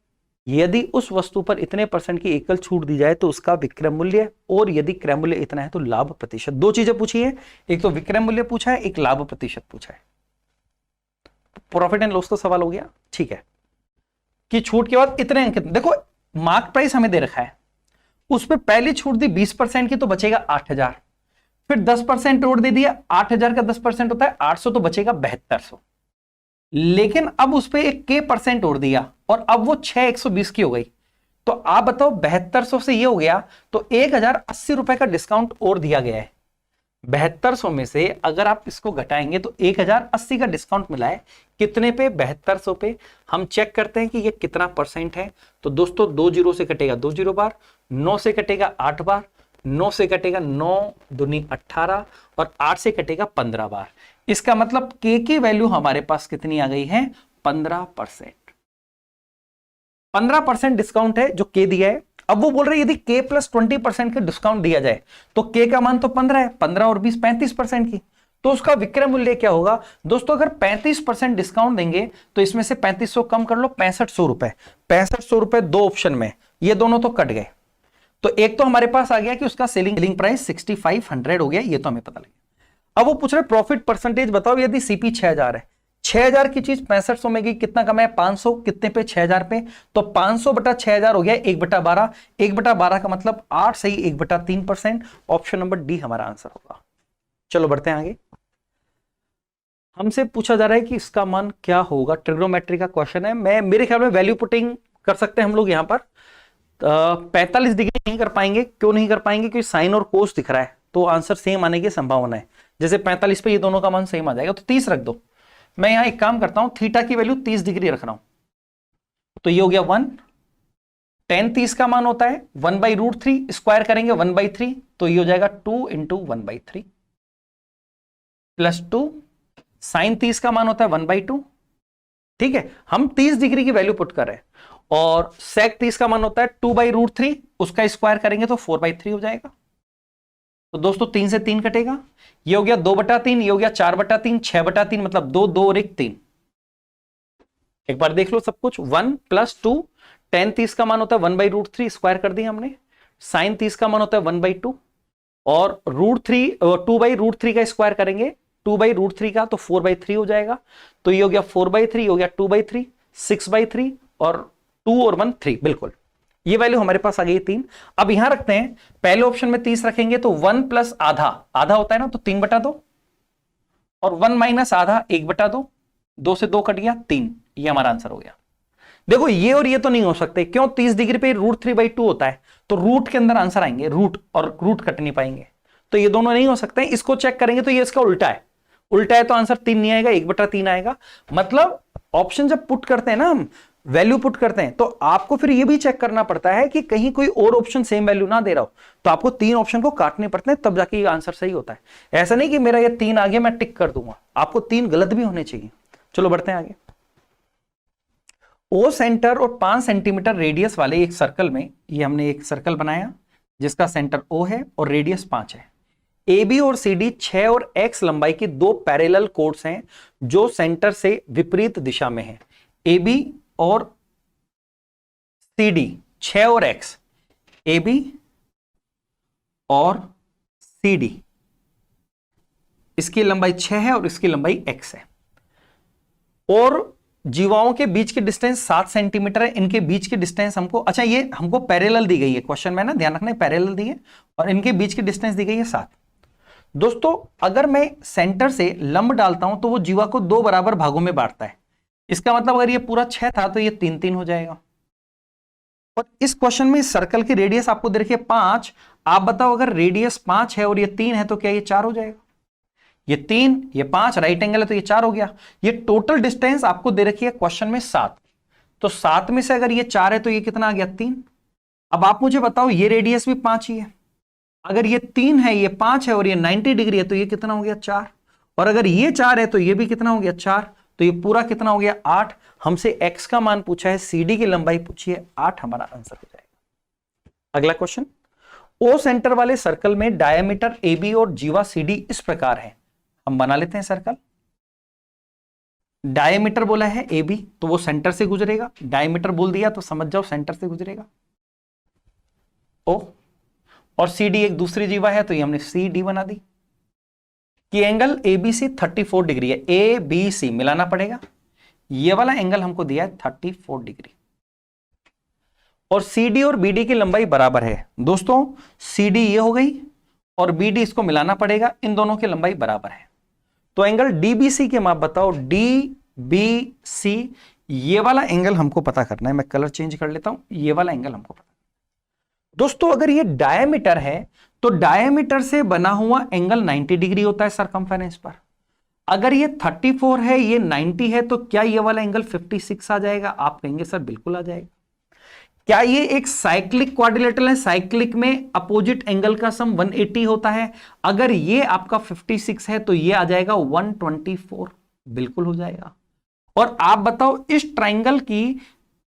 [SPEAKER 1] यदि उस वस्तु पर इतने परसेंट की एकल छूट दी जाए तो उसका विक्रय मूल्य, और यदि क्रय मूल्य इतना है तो लाभ प्रतिशत। दो चीजें पूछी है, एक तो विक्रय मूल्य पूछा है, एक लाभ प्रतिशत पूछा है। प्रॉफिट एंड लॉस का सवाल हो गया, ठीक है, कि छूट के बाद इतने अंक। देखो मार्क प्राइस हमें दे रखा है, उस पर पहली छूट दी 20% की तो बचेगा 8,000, फिर 10% और दे दिया, 8,000 का 10% होता है 800, तो बचेगा 7200। लेकिन अब उस पर एक k परसेंट और दिया, और अब वो 6,120 की हो गई। तो आप बताओ 7200 से ये हो गया, तो 1,080 रुपए का डिस्काउंट और दिया गया है। 7200 में से अगर आप इसको घटाएंगे तो 1,080 का डिस्काउंट मिला है कितने पे, 7200 पे। हम चेक करते हैं कि ये कितना परसेंट है। तो दोस्तों 2 जीरो से कटेगा 2 जीरो बार, 9 से कटेगा 8 बार, 9 से कटेगा 9 दूनी 18, और 8 से कटेगा 15 बार। इसका मतलब के की वैल्यू हमारे पास कितनी आ गई है, 15%। 15% डिस्काउंट है जो के दिया है। अब वो बोल रहे हैं यदि के प्लस 20% का डिस्काउंट दिया जाए तो के का मान तो 15 है, 15 और 20 35% की, तो उसका विक्रय मूल्य क्या होगा। दोस्तों अगर 35% डिस्काउंट देंगे तो इसमें से 3500 कम कर लो, 6500 रुपए। 6500 रुपए दो ऑप्शन में, ये दोनों तो कट गए। तो एक तो हमारे पास आ गया कि उसका सेलिंग प्राइस 6500 हो गया, ये तो हमें पता लगे। अब वो पूछ रहे प्रॉफिट परसेंटेज बताओ, यदि सीपी 6000 है, 6000 की चीज 6500 में गई, कितना कमाया 500, कितने पे 6000 पे, तो 500 बटा 6000 हो गया 1/12। 1/12 का मतलब 8 सही 1/3%। ऑप्शन नंबर डी हमारा आंसर होगा। चलो बढ़ते हैं आगे। हमसे पूछा जा रहा है कि इसका मान क्या होगा, ट्रिग्नोमेट्री का क्वेश्चन है। मेरे ख्याल में वैल्यू पुटिंग कर सकते हैं हम लोग। यहां पर 45 डिग्री नहीं कर पाएंगे। क्यों नहीं कर पाएंगे, क्योंकि साइन और कोस दिख रहा है, तो आंसर सेम आने की संभावना है। जैसे 45 पे ये दोनों का मान सेम आ जाएगा, तो 30 रख दो। मैं यहां एक काम करता हूं, थीटा की वैल्यू 30 डिग्री रख रहा हूं, तो ये हो गया 1। tan 30 का मान होता है 1/√3, स्क्वायर करेंगे 1/3, तो ये हो जाएगा 2 × 1/3 प्लस 2। साइन 30 का मान होता है 1/2। ठीक है, हम 30 डिग्री की वैल्यू पुट कर रहे हैं, और sec 30 का मान होता है 2/√3, उसका स्क्वायर करेंगे तो 4/3 हो जाएगा। तो दोस्तों 3 से 3 कटेगा, ये हो गया 2/3, ये हो गया 4/3, 6/3, मतलब 2, 2 और 1 3। एक बार देख लो सब कुछ। 1 + 2, tan 30 का मान होता है 1/√3, स्क्वायर कर दिया हमने। sin 30 का मान होता है 1/2, और √3 2/√3 का स्क्वायर करेंगे, 2/√3 का, तो 4/3 हो जाएगा। तो ये हो गया 4/3, हो गया 2/3, 6/3, और 2 और 1 3, बिल्कुल ये वैल्यू हमारे पास आ गई 3। अब यहां रखते हैं, पहले ऑप्शन में 30 रखेंगे तो 1 + आधा, आधा होता है ना, तो 3/2, और 1 - आधा 1/2, 2 से 2 कट गया 3, ये हमारा आंसर हो गया। देखो ये और ये तो नहीं हो सकते, क्यों? 30 डिग्री पे √3/2 होता है, तो रूट के अंदर आंसर आएंगे, रूट, और रूट कट नहीं पाएंगे, तो ये दोनों नहीं हो सकते। इसको चेक करेंगे तो ये इसका उल्टा है, उल्टा है तो आंसर 3 नहीं आएगा, 1/3 आएगा। मतलब ऑप्शन जब पुट करते हैं ना हम, वैल्यू पुट करते हैं, तो आपको फिर ये भी चेक करना पड़ता है कि कहीं कोई और ऑप्शन सेम वैल्यू ना दे रहा हो, तो आपको 3 ऑप्शन को काटने पड़ते हैं, तब जाके ये आंसर सही होता है। ऐसा नहीं कि मेरा ये 3 आ गया मैं टिक कर दूंगा, आपको 3 गलत भी होने चाहिए। चलो बढ़ते हैं आगे। ओ सेंटर और 5 सेंटीमीटर रेडियस वाले एक सर्कल में, ये हमने एक सर्कल बनाया जिसका सेंटर O है और रेडियस 5 है। AB और CD 6 और X लंबाई की 2 पैरेलल कोर्ड्स हैं जो सेंटर से विपरीत दिशा में हैं। AB और CD 6 और X, AB और CD, इसकी लंबाई 6 है और इसकी लंबाई X है, और जीवाओं के बीच की डिस्टेंस 7 सेंटीमीटर है। इनके बीच की डिस्टेंस हमको, अच्छा ये हमको पैरेलल दी गई है क्वेश्चन में ना, ध्यान रखना, पैरेलल दी है, और इनके बीच की डिस्टेंस दी गई है 7। दोस्तों अगर मैं सेंटर से लंब डालता हूं तो वो जीवा को 2 बराबर भागों में बांटता है। इसका मतलब अगर ये पूरा 6 था तो ये 3 3 हो जाएगा। और इस क्वेश्चन में सर्कल की रेडियस आपको दे रखी है 5। आप बताओ अगर रेडियस 5 है और ये 3 है तो क्या ये 4 हो जाएगा? ये 3, ये 5, राइट एंगल है तो ये 4 हो गया। ये टोटल डिस्टेंस आपको दे रखी है क्वेश्चन में 7, तो 7 में से अगर ये 4 है तो ये कितना आ गया? 3। अब आप मुझे बताओ ये रेडियस भी 5 ही है, अगर ये 3 है, ये 5 है और ये 90 डिग्री है तो ये कितना हो गया? 4। और अगर ये 4 है तो ये भी कितना हो गया? 4। तो ये पूरा कितना हो गया? 8। हमसे x का मान पूछा है, CD की लंबाई पूछी है, 8 हमारा आंसर हो जाएगा। अगला क्वेश्चन, O सेंटर वाले सर्कल में डायमीटर AB और जीवा CD इस प्रकार है। हम बना लेते हैं सर्कल। डायमीटर बोला है AB तो वो सेंटर से गुजरेगा, डायमीटर बोल दिया तो समझ जाओ सेंटर से गुजरेगा O, और CD एक दूसरी जीवा है तो ये हमने CD बना दी। कि एंगल ABC 34 डिग्री है, ABC मिलाना पड़ेगा, ये वाला एंगल हमको दिया है 34 डिग्री, और CD और BD की लंबाई बराबर है। दोस्तों CD ये हो गई और BD इसको मिलाना पड़ेगा, इन दोनों की लंबाई बराबर है। तो एंगल DBC के माप बताओ, DBC, ये वाला एंगल हमको पता करना है। मैं कलर चेंज कर लेता हूं, ये वाला एंगल हमको पता। दोस्तों अगर ये डायमीटर है तो डायमीटर से बना हुआ एंगल 90 डिग्री होता है सरकमफेरेंस पर। अगर ये 34 है, ये 90 है, तो क्या ये वाला एंगल 56 आ जाएगा? आप कहेंगे सर बिल्कुल आ जाएगा। क्या ये एक साइक्लिक क्वाड्रिलेटरल है? साइक्लिक में अपोजिट एंगल का सम 180 होता है। अगर ये आपका 56 है तो ये आ जाएगा 124, बिल्कुल हो जाएगा। और आप बताओ इस ट्राइंगल की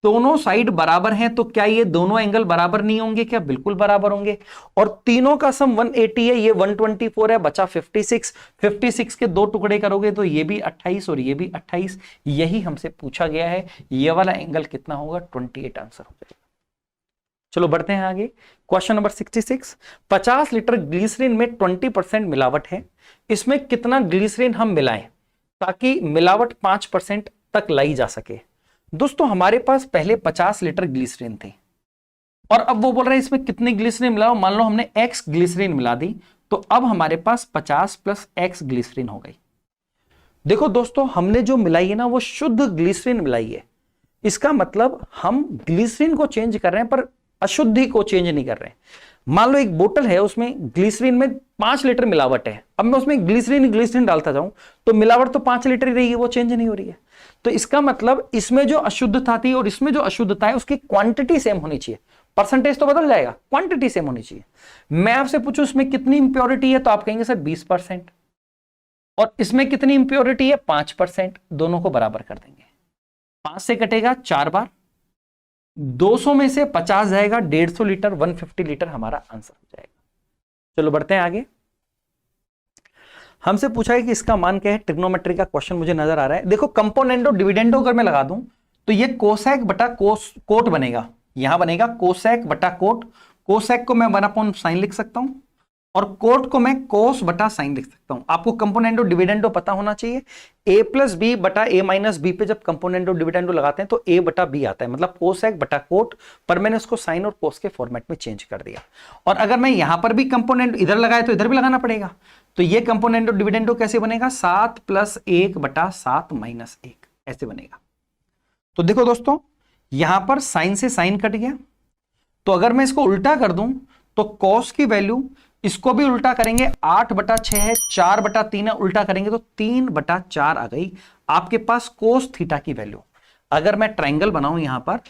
[SPEAKER 1] दोनों साइड बराबर हैं तो क्या ये दोनों एंगल बराबर नहीं होंगे? क्या बिल्कुल बराबर होंगे। और तीनों का सम 180 है, ये 124 है, बचा 56। 56 के 2 टुकड़े करोगे तो ये भी 28 और ये भी 28। यही हमसे पूछा गया है, ये वाला एंगल कितना होगा? 28 आंसर हो जाएगा। चलो बढ़ते हैं आगे। क्वेश्चन नंबर 66, 50 लीटर ग्लिसरीन में 20% मिलावट है, इसमें कितना ग्लिसरीन हम मिलाएं ताकि मिलावट 5% तक लाई जा सके? दोस्तों हमारे पास पहले 50 लीटर ग्लिसरीन थी और अब वो बोल रहे हैं इसमें कितनी ग्लिसरीन मिलाओ। मान लो हमने x ग्लिसरीन मिला दी तो अब हमारे पास 50 + x ग्लिसरीन हो गई। देखो दोस्तों हमने जो मिलाई है ना वो शुद्ध ग्लिसरीन मिलाई है, इसका मतलब हम ग्लिसरीन को चेंज कर रहे हैं पर अशुद्धि को चेंज नहीं कर रहे हैं। मान लो एक बोतल है, उसमें ग्लिसरीन में 5 लीटर मिलावट है, अब मैं उसमें ग्लिसरीन डालता जाऊं तो मिलावट तो 5 लीटर ही रहेगी, वो चेंज नहीं हो रही है। तो इसका मतलब इसमें जो अशुद्धता थी और इसमें जो अशुद्धता है उसकी क्वांटिटी सेम होनी चाहिए। परसेंटेज तो बदल जाएगा, क्वांटिटी सेम होनी चाहिए। मैं आपसे पूछूं इसमें कितनी इंप्योरिटी है तो आप कहेंगे सर 20%, और इसमें कितनी इंप्योरिटी है? 5%। दोनों को बराबर कर देंगे, 5 से कटेगा 4 बार, 200 में से 50 जाएगा, 150 लीटर, 150 लीटर हमारा आंसर हो जाएगा। चलो बढ़ते हैं आगे। हमसे पूछा है कि इसका मान क्या है, ट्रिग्नोमेट्री का क्वेश्चन मुझे नजर आ रहा है। देखो कंपोनेंडो डिविडेंडो अगर मैं लगा दूं तो ये कोसेक बटा कोट बनेगा, यहां बनेगा कोसेक बटा कोट। कोसेक को मैं 1/sin लिख सकता हूं और कोट को मैं कोस बटा साइन लिख सकता हूं। आपको कंपोनेंडो डिविडेंडो पता होना चाहिए। a प्लस बी बटा a माइनस बी पे जब कंपोनेंडो डिविडेंडो लगाते हैं तो a बटा b आता है, मतलब कोसेक बटा कोट, पर मैंने उसको साइन और कोस के फॉर्मेट में चेंज कर दिया। और अगर मैं यहां पर भी कंपोनेंट इधर लगाए तो इधर भी लगाना पड़ेगा। तो ये कंपोनेंडो डिविडेंडो कैसे बनेगा, 7 प्लस 1 बटा 7 माइनस 1, ऐसे बनेगा। तो देखो दोस्तों यहां पर साइन से साइन कट गया, तो अगर मैं इसको उल्टा कर दूं तो कॉस की वैल्यू, इसको भी उल्टा करेंगे, 8 बटा 6 है, 4 बटा 3 है, उल्टा करेंगे तो 3 बटा 4 आ गई आपके पास कोस थीटा की वैल्यू। अगर मैं ट्रायंगल बनाऊं यहां पर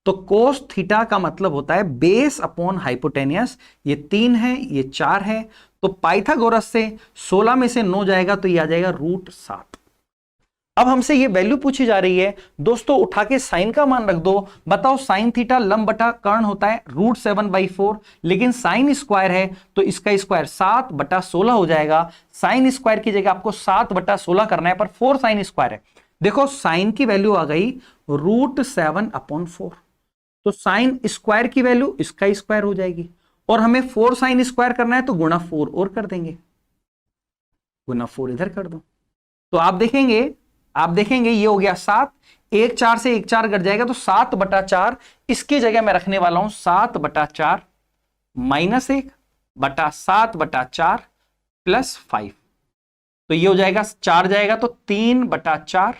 [SPEAKER 1] तो कोस थीटा का मतलब होता है बेस अपॉन हाइपोटेनियस। ये 3 है, ये 4 है, तो पाइथागोरस से 16 में से 9 जाएगा तो ये आ जाएगा √7। अब हमसे ये वैल्यू पूछी जा रही है, दोस्तों उठा के साइन का मान रख दो। बताओ साइन थीटा लंब बटा कर्ण होता है √7/4, लेकिन साइन स्क्वायर है तो इसका स्क्वायर 7 बटा 16 हो जाएगा। साइन स्क्वायर की जगह आपको 7 बटा 16 करना है, पर 4 साइन स्क्वायर है। देखो साइन की वैल्यू आ गई √7/4, तो साइन स्क्वायर की वैल्यू इसका स्क्वायर हो जाएगी, और हमें 4 साइन स्क्वायर करना है तो गुणा 4 और कर देंगे, गुणा 4 इधर कर दो। तो आप देखेंगे ये हो गया 7, 1 4 से 1 4 कट जाएगा तो 7 बटा 4, इसकी जगह मैं रखने वाला हूं 7 बटा 4 माइनस 1 बटा 7 बटा 4 प्लस 5। तो ये हो जाएगा 4 जाएगा तो 3 बटा 4,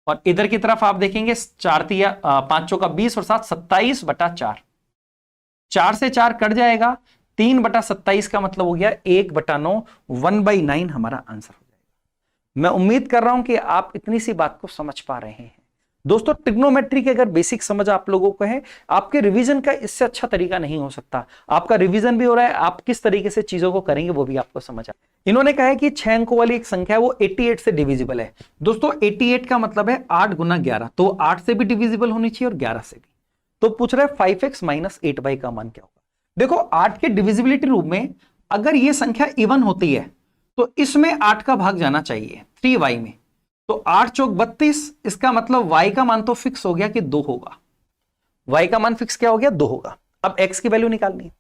[SPEAKER 1] और इधर की तरफ आप देखेंगे 4 तिया 5 चौका 20 और 7 27 बटा 4। 4 से 4 कट जाएगा, 3 बटा 27 का मतलब हो गया 1 बटा 9, 1/9 हमारा आंसर हो जाएगा। मैं उम्मीद कर रहा हूं कि आप इतनी सी बात को समझ पा रहे हैं। दोस्तों ट्रिग्नोमेट्री की अगर बेसिक समझ आप लोगों को है, आपके रिवीजन का इससे अच्छा तरीका नहीं हो सकता। आपका रिवीजन भी हो रहा है, आप किस तरीके से चीजों को करेंगे वो भी आपको समझ आ। इन्होंने कहा है कि 6 अंकों वाली एक संख्या है वो 88 से डिविजिबल है। दोस्तों 88 का मतलब है 8 गुना 11, तो 8 से भी डिविजिबल होनी चाहिए और 11 से भी। तो पूछ रहा है 5x माइनस 8y का मान क्या होगा। देखो 8 के डिविजिबिलिटी रूप में अगर ये संख्या इवन होती है तो इसमें 8 का भाग जाना चाहिए 3y में, तो 8 चौक 32, इसका मतलब y का मान तो फिक्स हो गया कि 2 होगा। y का मान फिक्स क्या हो गया, 2 होगा। अब x की वैल्यू निकालनी है।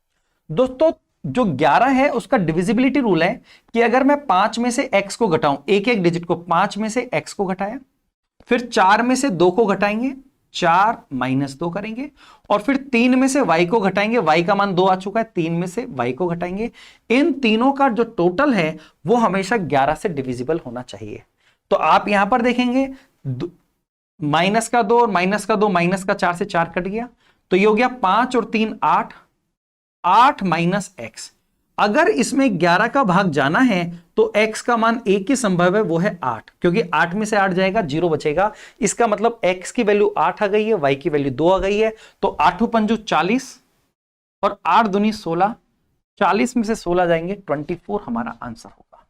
[SPEAKER 1] दोस्तों जो 11 है उसका डिविजिबिलिटी रूल है कि अगर मैं 5 में से x को घटाऊं, एक एक डिजिट को 5 में से x को घटाया, फिर 4 में से 2 को घटाएंगे, 4 माइनस 2 करेंगे, और फिर 3 में से y को घटाएंगे, y का मान 2 आ चुका है, 3 में से y को घटाएंगे। इन तीनों का जो टोटल है वो हमेशा 11 से डिविजिबल होना चाहिए। तो आप यहां पर देखेंगे माइनस का 2 और माइनस का 2, माइनस का 4 से 4 कट गया, तो ये हो गया 5 और 3 8, 8 माइनस x। अगर इसमें 11 का भाग जाना है तो x का मान एक ही संभव है, वो है 8, क्योंकि 8 में से 8 जाएगा 0 बचेगा। इसका मतलब x की वैल्यू 8 आ गई है, y की वैल्यू 2 आ गई है। तो 8 पंजू 40 और 8 दूनी 16, 40 में से 16 जाएंगे 24 हमारा आंसर होगा।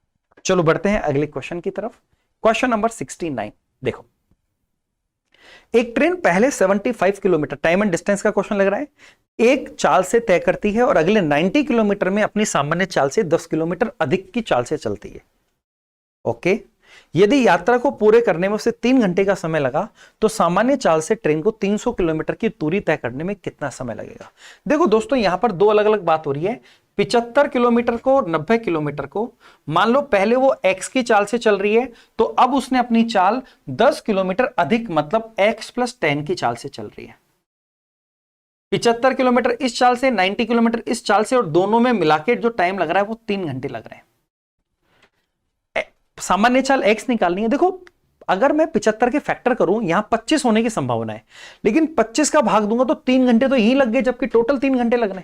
[SPEAKER 1] चलो बढ़ते हैं अगले क्वेश्चन की तरफ। Question number 69। देखो एक ट्रेन पहले 75 किलोमीटर, टाइम एंड डिस्टेंस का क्वेश्चन लग रहा है, एक चाल से तय करती है और अगले 90 किलोमीटर में अपनी सामान्य चाल से 10 किलोमीटर अधिक की चाल से चलती है। ओके, यदि यात्रा को पूरे करने में उसे 3 घंटे का समय लगा तो सामान्य चाल से ट्रेन को 300 किलोमीटर की दूरी तय करने में कितना समय लगेगा। देखो दोस्तों यहां पर दो अलग अलग बात हो रही है, 75 किलोमीटर को और 90 किलोमीटर को। मान लो पहले वो x की चाल से चल रही है, तो अब उसने अपनी चाल 10 किलोमीटर अधिक, मतलब x + 10 की चाल से चल रही है। 75 किलोमीटर इस चाल से, 90 किलोमीटर इस चाल से, और दोनों में मिलाकर जो टाइम लग रहा है वो 3 घंटे लग रहे हैं। सामान्य चाल x निकालनी है। देखो अगर मैं 75 के फैक्टर करूं, यहां 25 होने की संभावना है, लेकिन 25 का भाग दूंगा तो 3 घंटे तो यही लग गए, जबकि टोटल 3 घंटे लगने।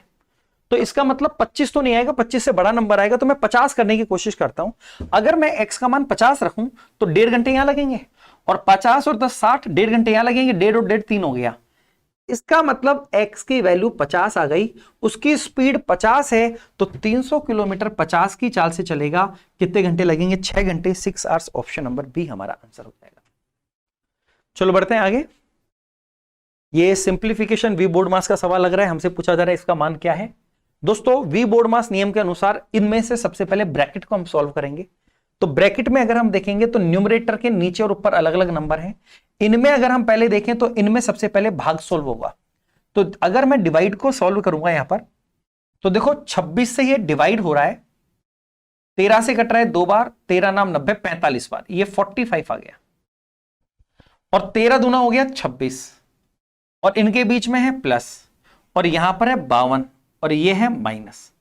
[SPEAKER 1] तो इसका मतलब 25 तो नहीं आएगा, 25 से बड़ा नंबर आएगा। तो मैं 50 करने की कोशिश करता हूं। अगर मैं x का मान 50 रखूं तो 1.5 घंटे यहां लगेंगे, और 50 और 10 60, 1.5 घंटे यहां लगेंगे, 1.5 और 1.5 3 हो गया। इसका मतलब x की वैल्यू 50 आ गई, उसकी स्पीड 50 है, तो 300 किलोमीटर 50 की चाल से चलेगा। कितने घंटे लगेंगे, 6 घंटे, 6 आवर्स। ऑप्शन नंबर बी हमारा आंसर हो जाएगा। चलो बढ़ते हैं आगे। ये सिंप्लीफिकेशन वी बोर्ड मास का सवाल लग रहा है, हमसे पूछा जा रहा है इसका मान क्या है। दोस्तों वी बोर्डमास नियम के अनुसार इनमें से सबसे पहले ब्रैकेट को हम सॉल्व करेंगे। तो ब्रैकेट में अगर हम देखेंगे तो न्यूमरेटर के नीचे और ऊपर अलग अलग नंबर हैं। इनमें अगर हम पहले देखें तो इनमें सबसे पहले भाग सॉल्व होगा। तो अगर मैं डिवाइड को सॉल्व करूंगा यहां पर, तो देखो 26 से ये डिवाइड हो रहा है, 13 से कट रहा है 2 बार, 13 नाम 90, 45 बार, ये 45 आ गया। और 13 दूना हो गया 26, और इनके बीच में है प्लस, और यहां पर है 52, और ये है माइनस।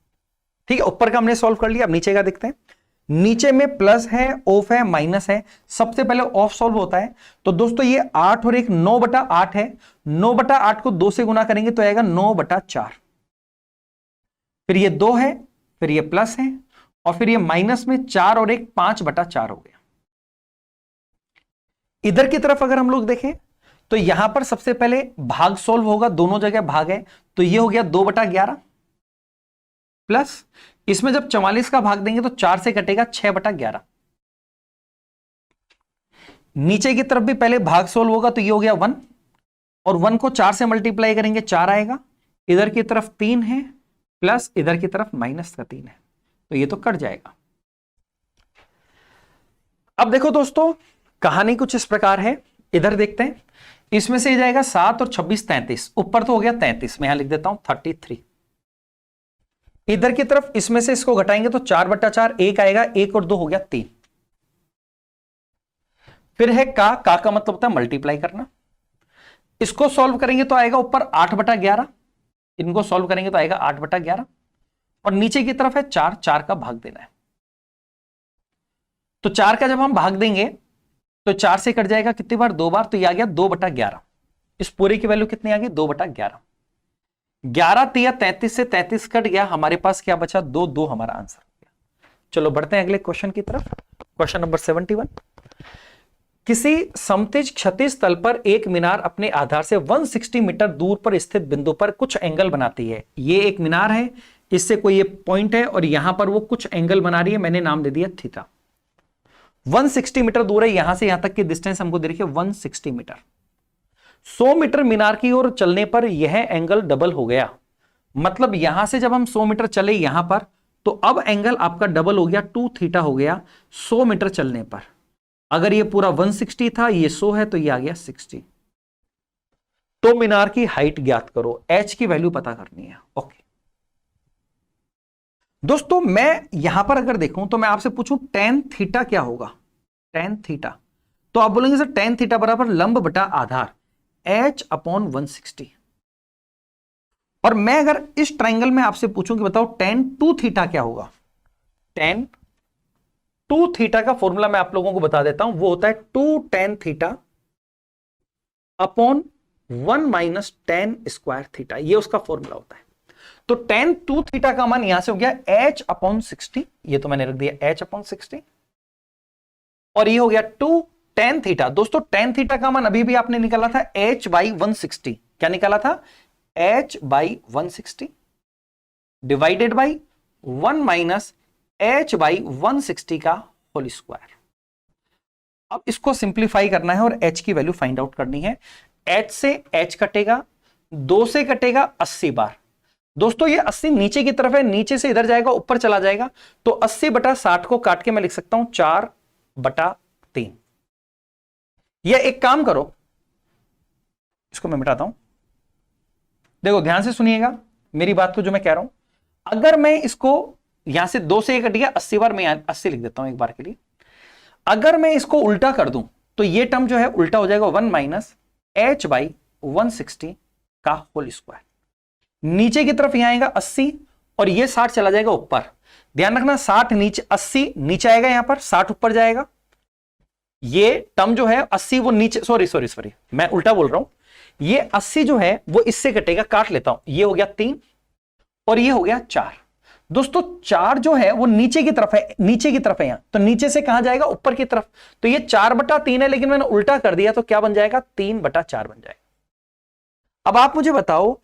[SPEAKER 1] ठीक है, ऊपर का हमने सॉल्व कर लिया। अब नीचे का देखते हैं। नीचे में प्लस है, ऑफ है, माइनस है। सबसे पहले ऑफ सॉल्व होता है। तो दोस्तों ये 8 और एक 9/8 है। 9/8 को 2 से गुना करेंगे तो आएगा 9/4। फिर ये 2 है, फिर ये प्लस है, और फिर ये माइनस में 4 और एक 5/4 हो गया। इधर की तरफ अगर हम लोग देखें तो यहां पर सबसे पहले भाग सॉल्व होगा, दोनों जगह भाग है। तो ये हो गया 2/11 प्लस, इसमें जब 44 का भाग देंगे तो 4 से कटेगा 6/11। नीचे की तरफ भी पहले भाग सॉल्व होगा, तो ये हो गया 1, और 1 को 4 से मल्टीप्लाई करेंगे 4 आएगा। इधर की तरफ 3 है प्लस, इधर की तरफ माइनस का 3 है, तो ये तो कट जाएगा। अब देखो दोस्तों, कहानी कुछ इस प्रकार है। इधर देखते हैं, इसमें से जाएगा 7 और 26 33, ऊपर तो हो गया 33, मैं यहां लिख देता हूं 33। इधर की तरफ इसमें से इसको घटाएंगे तो 4/4, 1 आएगा, 1 और 2 हो गया 3। फिर है का मतलब होता है मल्टीप्लाई करना। इसको सॉल्व करेंगे तो आएगा ऊपर 8/11, इनको सॉल्व करेंगे तो आएगा 8/11, और नीचे की तरफ है 4, 4 का भाग देना है। तो 4 का जब हम भाग देंगे तो 4 से कट जाएगा कितनी बार, 2 बार, तो ये आ गया 2/11। इस पूरे की वैल्यू कितनी आ गई, 2/11। 11 तिया 33 से 33 कट गया, हमारे पास क्या बचा, 2, 2 हमारा आंसर हो गया। चलो बढ़ते हैं अगले क्वेश्चन की तरफ। Question number 71। किसी समतिज क्षैतिज तल पर एक मीनार अपने आधार से 160 मीटर दूर पर स्थित बिंदु पर कुछ एंगल बनाती है। ये एक मीनार है, इससे कोई ये पॉइंट है, और यहां पर वो कुछ एंगल बना रही है, मैंने नाम दे दिया थीटा। 160 मीटर दूर है, यहां से यहां तक की डिस्टेंस हमको दे रखी है 160 मीटर। 100 मीटर मीनार की ओर चलने पर यह एंगल डबल हो गया। मतलब यहां से जब हम 100 मीटर चले यहां पर, तो अब एंगल आपका डबल हो गया, 2 थीटा हो गया 100 मीटर चलने पर। अगर ये पूरा 160 था, ये 100 है, तो ये आ गया 60। तो मीनार की हाइट ज्ञात करो, h की वैल्यू पता करनी है। ओके दोस्तों, मैं यहां पर अगर देखूं तो मैं आपसे पूछूं tan थीटा क्या होगा, tan थीटा, तो आप बोलेंगे सर tan थीटा बराबर लंब बटा आधार h/160। और मैं अगर इस ट्राइंगल में आपसे पूछूं कि बताओ tan 2 थीटा क्या होगा, tan 2 थीटा का फॉर्मूला मैं आप लोगों को बता देता हूं, वो होता है 2 tan theta upon 1 minus tan square theta, ये उसका फॉर्मूला होता है। तो tan 2 थीटा का मान यहां से हो गया h/60, ये तो मैंने रख दिया h/60, और ये हो गया 2 tan थीटा। दोस्तों tan थीटा का मान अभी भी आपने निकाला था h/160, क्या निकाला था, h/160 divided by 1 minus h/160 का होल स्क्वायर। अब इसको सिंप्लीफाई करना है और h की वैल्यू फाइंड आउट करनी है। h से h कटेगा, 2 से कटेगा 80 बार। दोस्तों ये 80 नीचे की तरफ है, नीचे से इधर जाएगा, ऊपर चला जाएगा, तो 80/60 को काट के मैं लिख सकता हूं 4/3। या एक काम करो, इसको मैं मिटाता हूं। देखो ध्यान से सुनिएगा मेरी बात को जो मैं कह रहा हूं। अगर मैं इसको यहां से 2 से कट गया 80 बार, मैं 80 लिख देता हूं एक बार के लिए। अगर मैं इसको उल्टा कर दूं तो ये टर्म जो है उल्टा हो जाएगा, 1 माइनस h/160 का होल स्क्वायर। नीचे की तरफ यहां आएगा 80, और ये 60 चला जाएगा ऊपर। ध्यान रखना 60 नीचे, 80 नीचे आएगा, यहां पर 60 ऊपर जाएगा। ये टर्म जो है 80 वो नीचे, सॉरी मैं उल्टा बोल रहा हूं। ये 80 जो है वो इससे कटेगा, काट लेता हूं, ये हो गया 3 और ये हो गया 4। दोस्तों 4 जो है वो नीचे की तरफ है, नीचे की तरफ है यहां, तो नीचे से कहां जाएगा, ऊपर की तरफ। तो ये 4/3 है, लेकिन मैंने उल्टा कर दिया तो क्या बन जाएगा, 3/4 बन जाएगा। अब आप मुझे बताओ,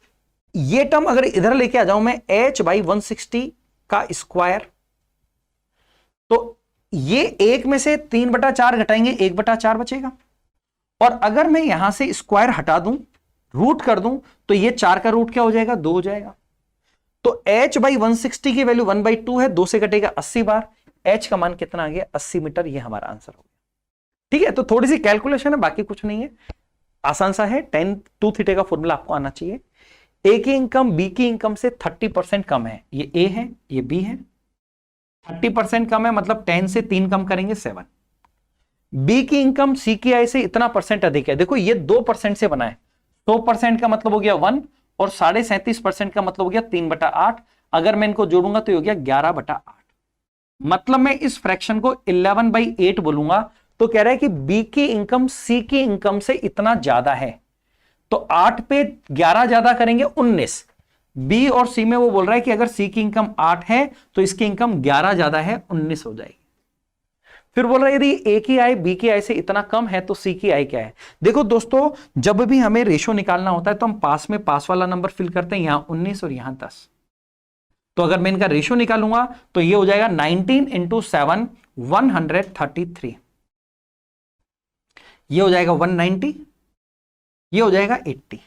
[SPEAKER 1] ये टर्म अगर इधर लेके आ जाऊं मैं h/160 का स्क्वायर, तो ये 1 में से 3/4 घटाएंगे, 1/4 बचेगा। और अगर मैं यहां से स्क्वायर हटा दूं, रूट कर दूं, तो ये 4 का रूट क्या हो जाएगा, 2 हो जाएगा। तो h बाई 160 की वैल्यू 1/2 है, 2 से कटेगा 80 बार, h का मान कितना आ गया 80 मीटर, ये हमारा आंसर हो गया। ठीक है, तो थोड़ी सी कैलकुलेशन है, बाकी कुछ नहीं है, आसान सा है। tan 2 थीटा का फॉर्मूला आपको आना चाहिए। ए की इनकम बी की इनकम से 30% कम है, ये ए है ये बी है, 30% कम है मतलब 10 से 3 कम करेंगे 7। बी की इनकम सी की आय से इतना परसेंट अधिक है, देखो ये 2% से बना है, 100% का मतलब हो गया 1 और 37.5% का मतलब हो गया 3/8। अगर मैं इनको जोड़ूंगा तो हो गया 11/8। मतलब मैं इस फ्रैक्शन को 11/8 बोलूंगा, तो कह रहा है कि बी की इनकम सी की इनकम से इतना ज्यादा है, तो 8 पे 11 ज्यादा करेंगे 19। बी और सी में वो बोल रहा है कि अगर सी की इनकम 8 है तो इसकी इनकम 11 ज्यादा है, 19 हो जाएगी। फिर बोल रहा है यदि ए की आय बी की आय से इतना कम है तो सी की आय क्या है। देखो दोस्तों, जब भी हमें रेशो निकालना होता है तो हम पास में पास वाला नंबर फिल करते हैं, यहां 19 और यहां 10। तो अगर मैं इनका रेशो निकालूंगा तो ये हो जाएगा 19 × 7 133, ये हो जाएगा 190, ये हो जाएगा 80।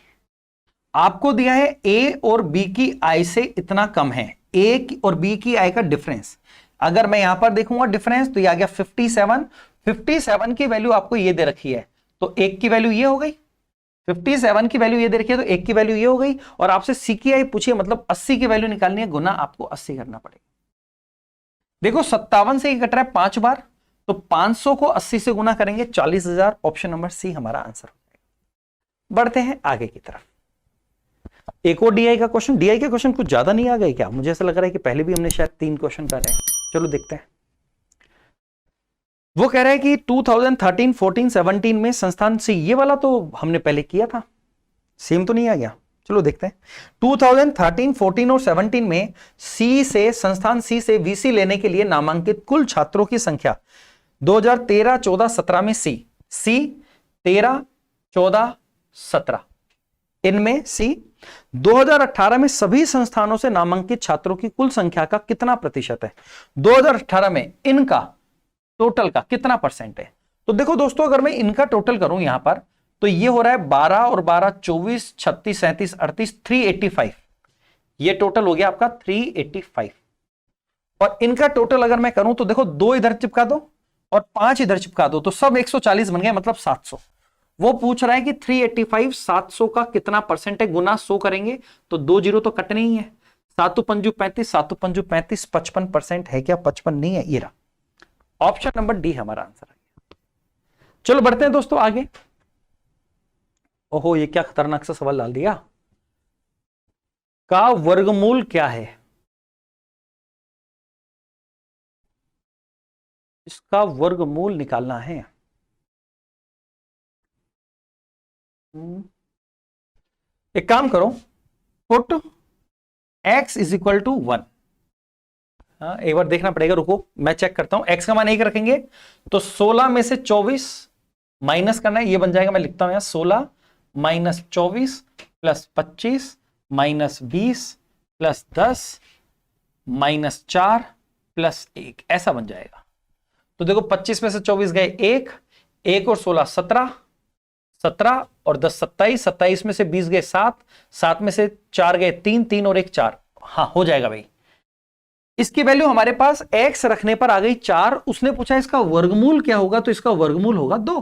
[SPEAKER 1] आपको दिया है ए और बी की आय से इतना कम है, ए और बी की आय का डिफरेंस। अगर मैं यहां पर देखूंगा डिफरेंस तो ये आ गया 57। 57 की वैल्यू आपको ये दे रखी है, तो एक की वैल्यू ये हो गई, 57 की वैल्यू ये दे रखी है तो एक की वैल्यू ये हो गई। और आपसे सी की आई पूछिए, मतलब 80 की वैल्यू निकालनी है, गुना आपको 80 करना पड़ेगा। देखो 57 से ये कट रहा है 5 बार, तो 500 को 80 से गुना करेंगे 40,000। ऑप्शन नंबर सी हमारा आंसर हो जाएगा। बढ़ते हैं आगे की तरफ। एक और डीआई का क्वेश्चन। डीआई के क्वेश्चन कुछ ज्यादा नहीं आ गए क्या? मुझे ऐसा लग रहा है कि पहले भी हमने शायद 3 क्वेश्चन कर रहे हैं। चलो देखते हैं। वो कह रहा है कि 2013, 14, 17 में संस्थान सी, ये वाला तो हमने पहले किया था, सेम तो नहीं आ गया। चलो देखते हैं। 2013, 14 और 17 में सी से, संस्थान सी से वीसी लेने के लिए नामांकित कुल छात्रों की संख्या 2013, 14, 17 में सी 13, 14, 17, इनमें सी 2018 में सभी संस्थानों से नामांकित छात्रों की कुल संख्या का कितना प्रतिशत है? 2018 में इनका टोटल का कितना परसेंट है? तो देखो दोस्तों, अगर मैं इनका टोटल करूं यहां पर, तो ये हो रहा है 12 और 12 24, 36, 37, 38, 385। ये टोटल हो गया आपका 385। और इनका टोटल अगर मैं करूं तो देखो 2 इधर चिपका दो और 5 इधर चिपका दो, तो सब 140 बन गए, मतलब 700। वो पूछ रहा है कि 385 700 का कितना परसेंट है, गुना 100 करेंगे तो 2 जीरो तो कटने ही है। 7 पंजू 35, 7 पंजू 35, 55% है क्या? 55 नहीं है। ये रहा ऑप्शन नंबर डी हमारा आंसर है। चलो बढ़ते हैं दोस्तों आगे। ओहो, ये क्या खतरनाक सा सवाल डाल दिया। का वर्गमूल क्या है? इसका वर्गमूल निकालना है। एक काम करो, put x is equal to 1। एक बार देखना पड़ेगा, रुको मैं चेक करता हूं। x का मान 1 रखेंगे तो 16 में से 24 माइनस करना है, ये बन जाएगा, मैं लिखता हूं यहां 16 minus 24 plus 25 minus 20 plus 10 minus 4 plus 1, ऐसा बन जाएगा। तो देखो 25 में से 24 गए 1 और 16 17 और 10 27, 27 में से 20 गए 7 में से 4 गए 3 और 1 4। हाँ हो जाएगा भाई। इसकी वैल्यू हमारे पास x रखने पर आ गई 4। उसने पूछा इसका वर्गमूल क्या होगा, तो इसका वर्गमूल होगा 2।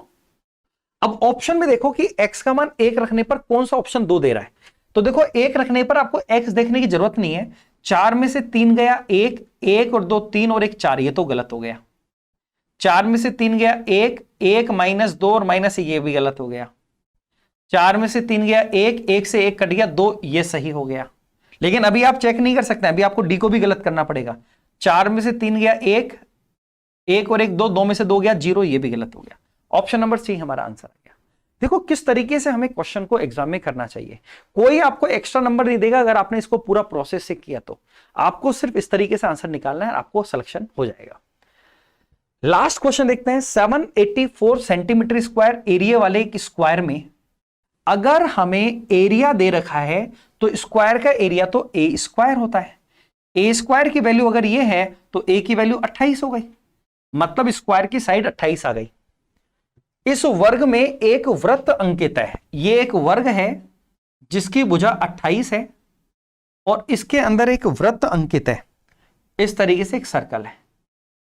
[SPEAKER 1] अब ऑप्शन में देखो कि x का मान 1 रखने पर कौन सा ऑप्शन 2 दे रहा है। तो देखो 1 रखने पर आपको x देखने की जरूरत नहीं है। 4 में से 3 गया 1 और 2 3 और 1 4, ये तो गलत हो गया। 4 में से 3 गया 1 माइनस 2 और माइनस, ये भी गलत हो गया। 4 में से 3 गया 1 से 1 कट गया 2, ये सही हो गया। लेकिन अभी आप चेक नहीं कर सकते, अभी आपको डी को भी गलत करना पड़ेगा। 4 में से 3 गया 1 और 1 2 में से 2 गया 0, ये भी गलत हो गया। ऑप्शन नंबर सी हमारा आंसर आ गया। देखो किस तरीके से हमें क्वेश्चन को एग्जाम में करना चाहिए। कोई आपको एक्स्ट्रा नंबर नहीं देगा अगर आपने इसको पूरा प्रोसेस से किया, तो आपको सिर्फ इस तरीके से आंसर निकालना है, आपको सिलेक्शन हो जाएगा। लास्ट क्वेश्चन देखते हैं। 784 सेंटीमीटर स्क्वायर एरिया वाले एक स्क्वायर में अगर हमें एरिया दे रखा है तो स्क्वायर का एरिया तो ए स्क्वायर होता है। ए स्क्वायर की वैल्यू अगर ये है तो ए की वैल्यू 28 हो गई, मतलब स्क्वायर की साइड 28 आ गई। इस वर्ग में एक वृत्त अंकित है। ये एक वर्ग है जिसकी भुजा 28 है और इसके अंदर एक वृत्त अंकित है, इस तरीके से एक सर्कल है।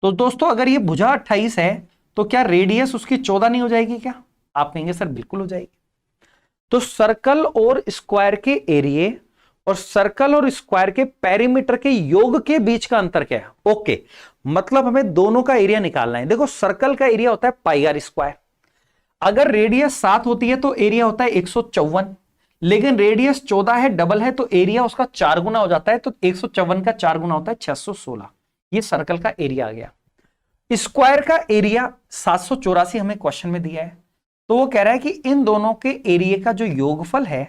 [SPEAKER 1] तो दोस्तों अगर ये भुजा 28 है तो क्या रेडियस उसकी 14 नहीं हो जाएगी क्या? आप कहेंगे सर बिल्कुल हो जाएगी। तो सर्कल और स्क्वायर के एरिया और सर्कल और स्क्वायर के पेरीमीटर के योग के बीच का अंतर क्या है? ओके, मतलब हमें दोनों का एरिया निकालना है। देखो सर्कल का एरिया होता है पाई आर स्क्वायर, अगर रेडियस 7 होती है तो एरिया होता है 154, लेकिन रेडियस 14 है, डबल है, तो एरिया उसका 4 गुना हो जाता है। तो 154 का 4 गुना होता है 616। ये सर्कल का एरिया आ गया। स्क्वायर का एरिया 784 हमें क्वेश्चन में दिया है, तो वो कह रहा है कि इन दोनों के एरिया का जो योगफल है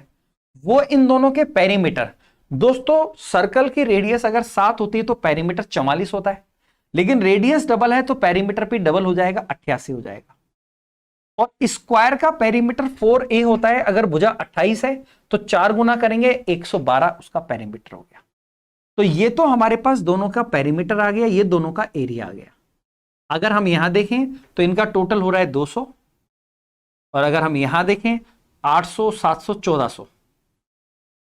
[SPEAKER 1] वो इन दोनों के पेरीमीटर। दोस्तों सर्कल की रेडियस अगर 7 होती है तो पेरीमीटर 44 होता है, लेकिन रेडियस डबल है तो पेरीमीटर भी डबल हो जाएगा, 88 हो जाएगा। और स्क्वायर का पेरीमीटर 4a होता है, अगर भुजा 28 है तो 4 गुना करेंगे 112 उसका पेरीमीटर हो गया। तो ये तो हमारे पास दोनों का पेरीमीटर आ गया, ये दोनों का एरिया आ गया। अगर हम यहां देखें तो इनका टोटल हो रहा है 200, और अगर हम यहां देखें 800, 700, 1400।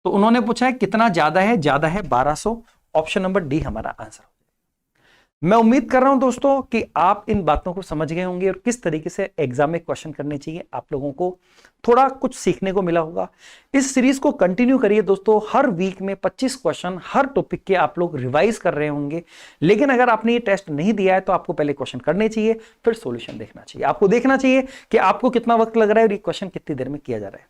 [SPEAKER 1] तो उन्होंने पूछा है कितना ज्यादा है? ज्यादा है 1200। ऑप्शन नंबर डी हमारा आंसर। मैं उम्मीद कर रहा हूं दोस्तों कि आप इन बातों को समझ गए होंगे और किस तरीके से एग्जाम में क्वेश्चन करने चाहिए। आप लोगों को थोड़ा कुछ सीखने को मिला होगा। इस सीरीज को कंटिन्यू करिए दोस्तों, हर वीक में 25 क्वेश्चन हर टॉपिक के आप लोग रिवाइज कर रहे होंगे। लेकिन अगर आपने ये टेस्ट नहीं दिया है तो आपको पहले क्वेश्चन करने चाहिए, फिर सॉल्यूशन देखना चाहिए। आपको देखना चाहिए कि आपको कितना वक्त लग रहा है और ये क्वेश्चन कितनी देर में किया जा रहा है।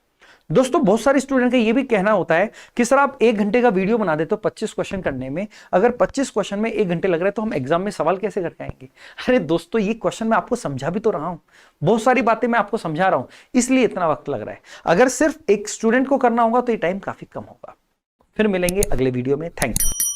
[SPEAKER 1] दोस्तों बहुत सारे स्टूडेंट का ये भी कहना होता है कि सर आप 1 घंटे का वीडियो बना देते हो 25 क्वेश्चन करने में, अगर 25 क्वेश्चन में 1 घंटे लग रहा है तो हम एग्जाम में सवाल कैसे करके आएंगे? अरे दोस्तों ये क्वेश्चन मैं आपको समझा भी तो रहा हूं, बहुत सारी बातें मैं आपको समझा रहा हूं, इसलिए इतना वक्त लग रहा है। अगर सिर्फ एक स्टूडेंट को करना होगा तो ये टाइम काफी कम होगा। फिर मिलेंगे अगले वीडियो में। Thank you.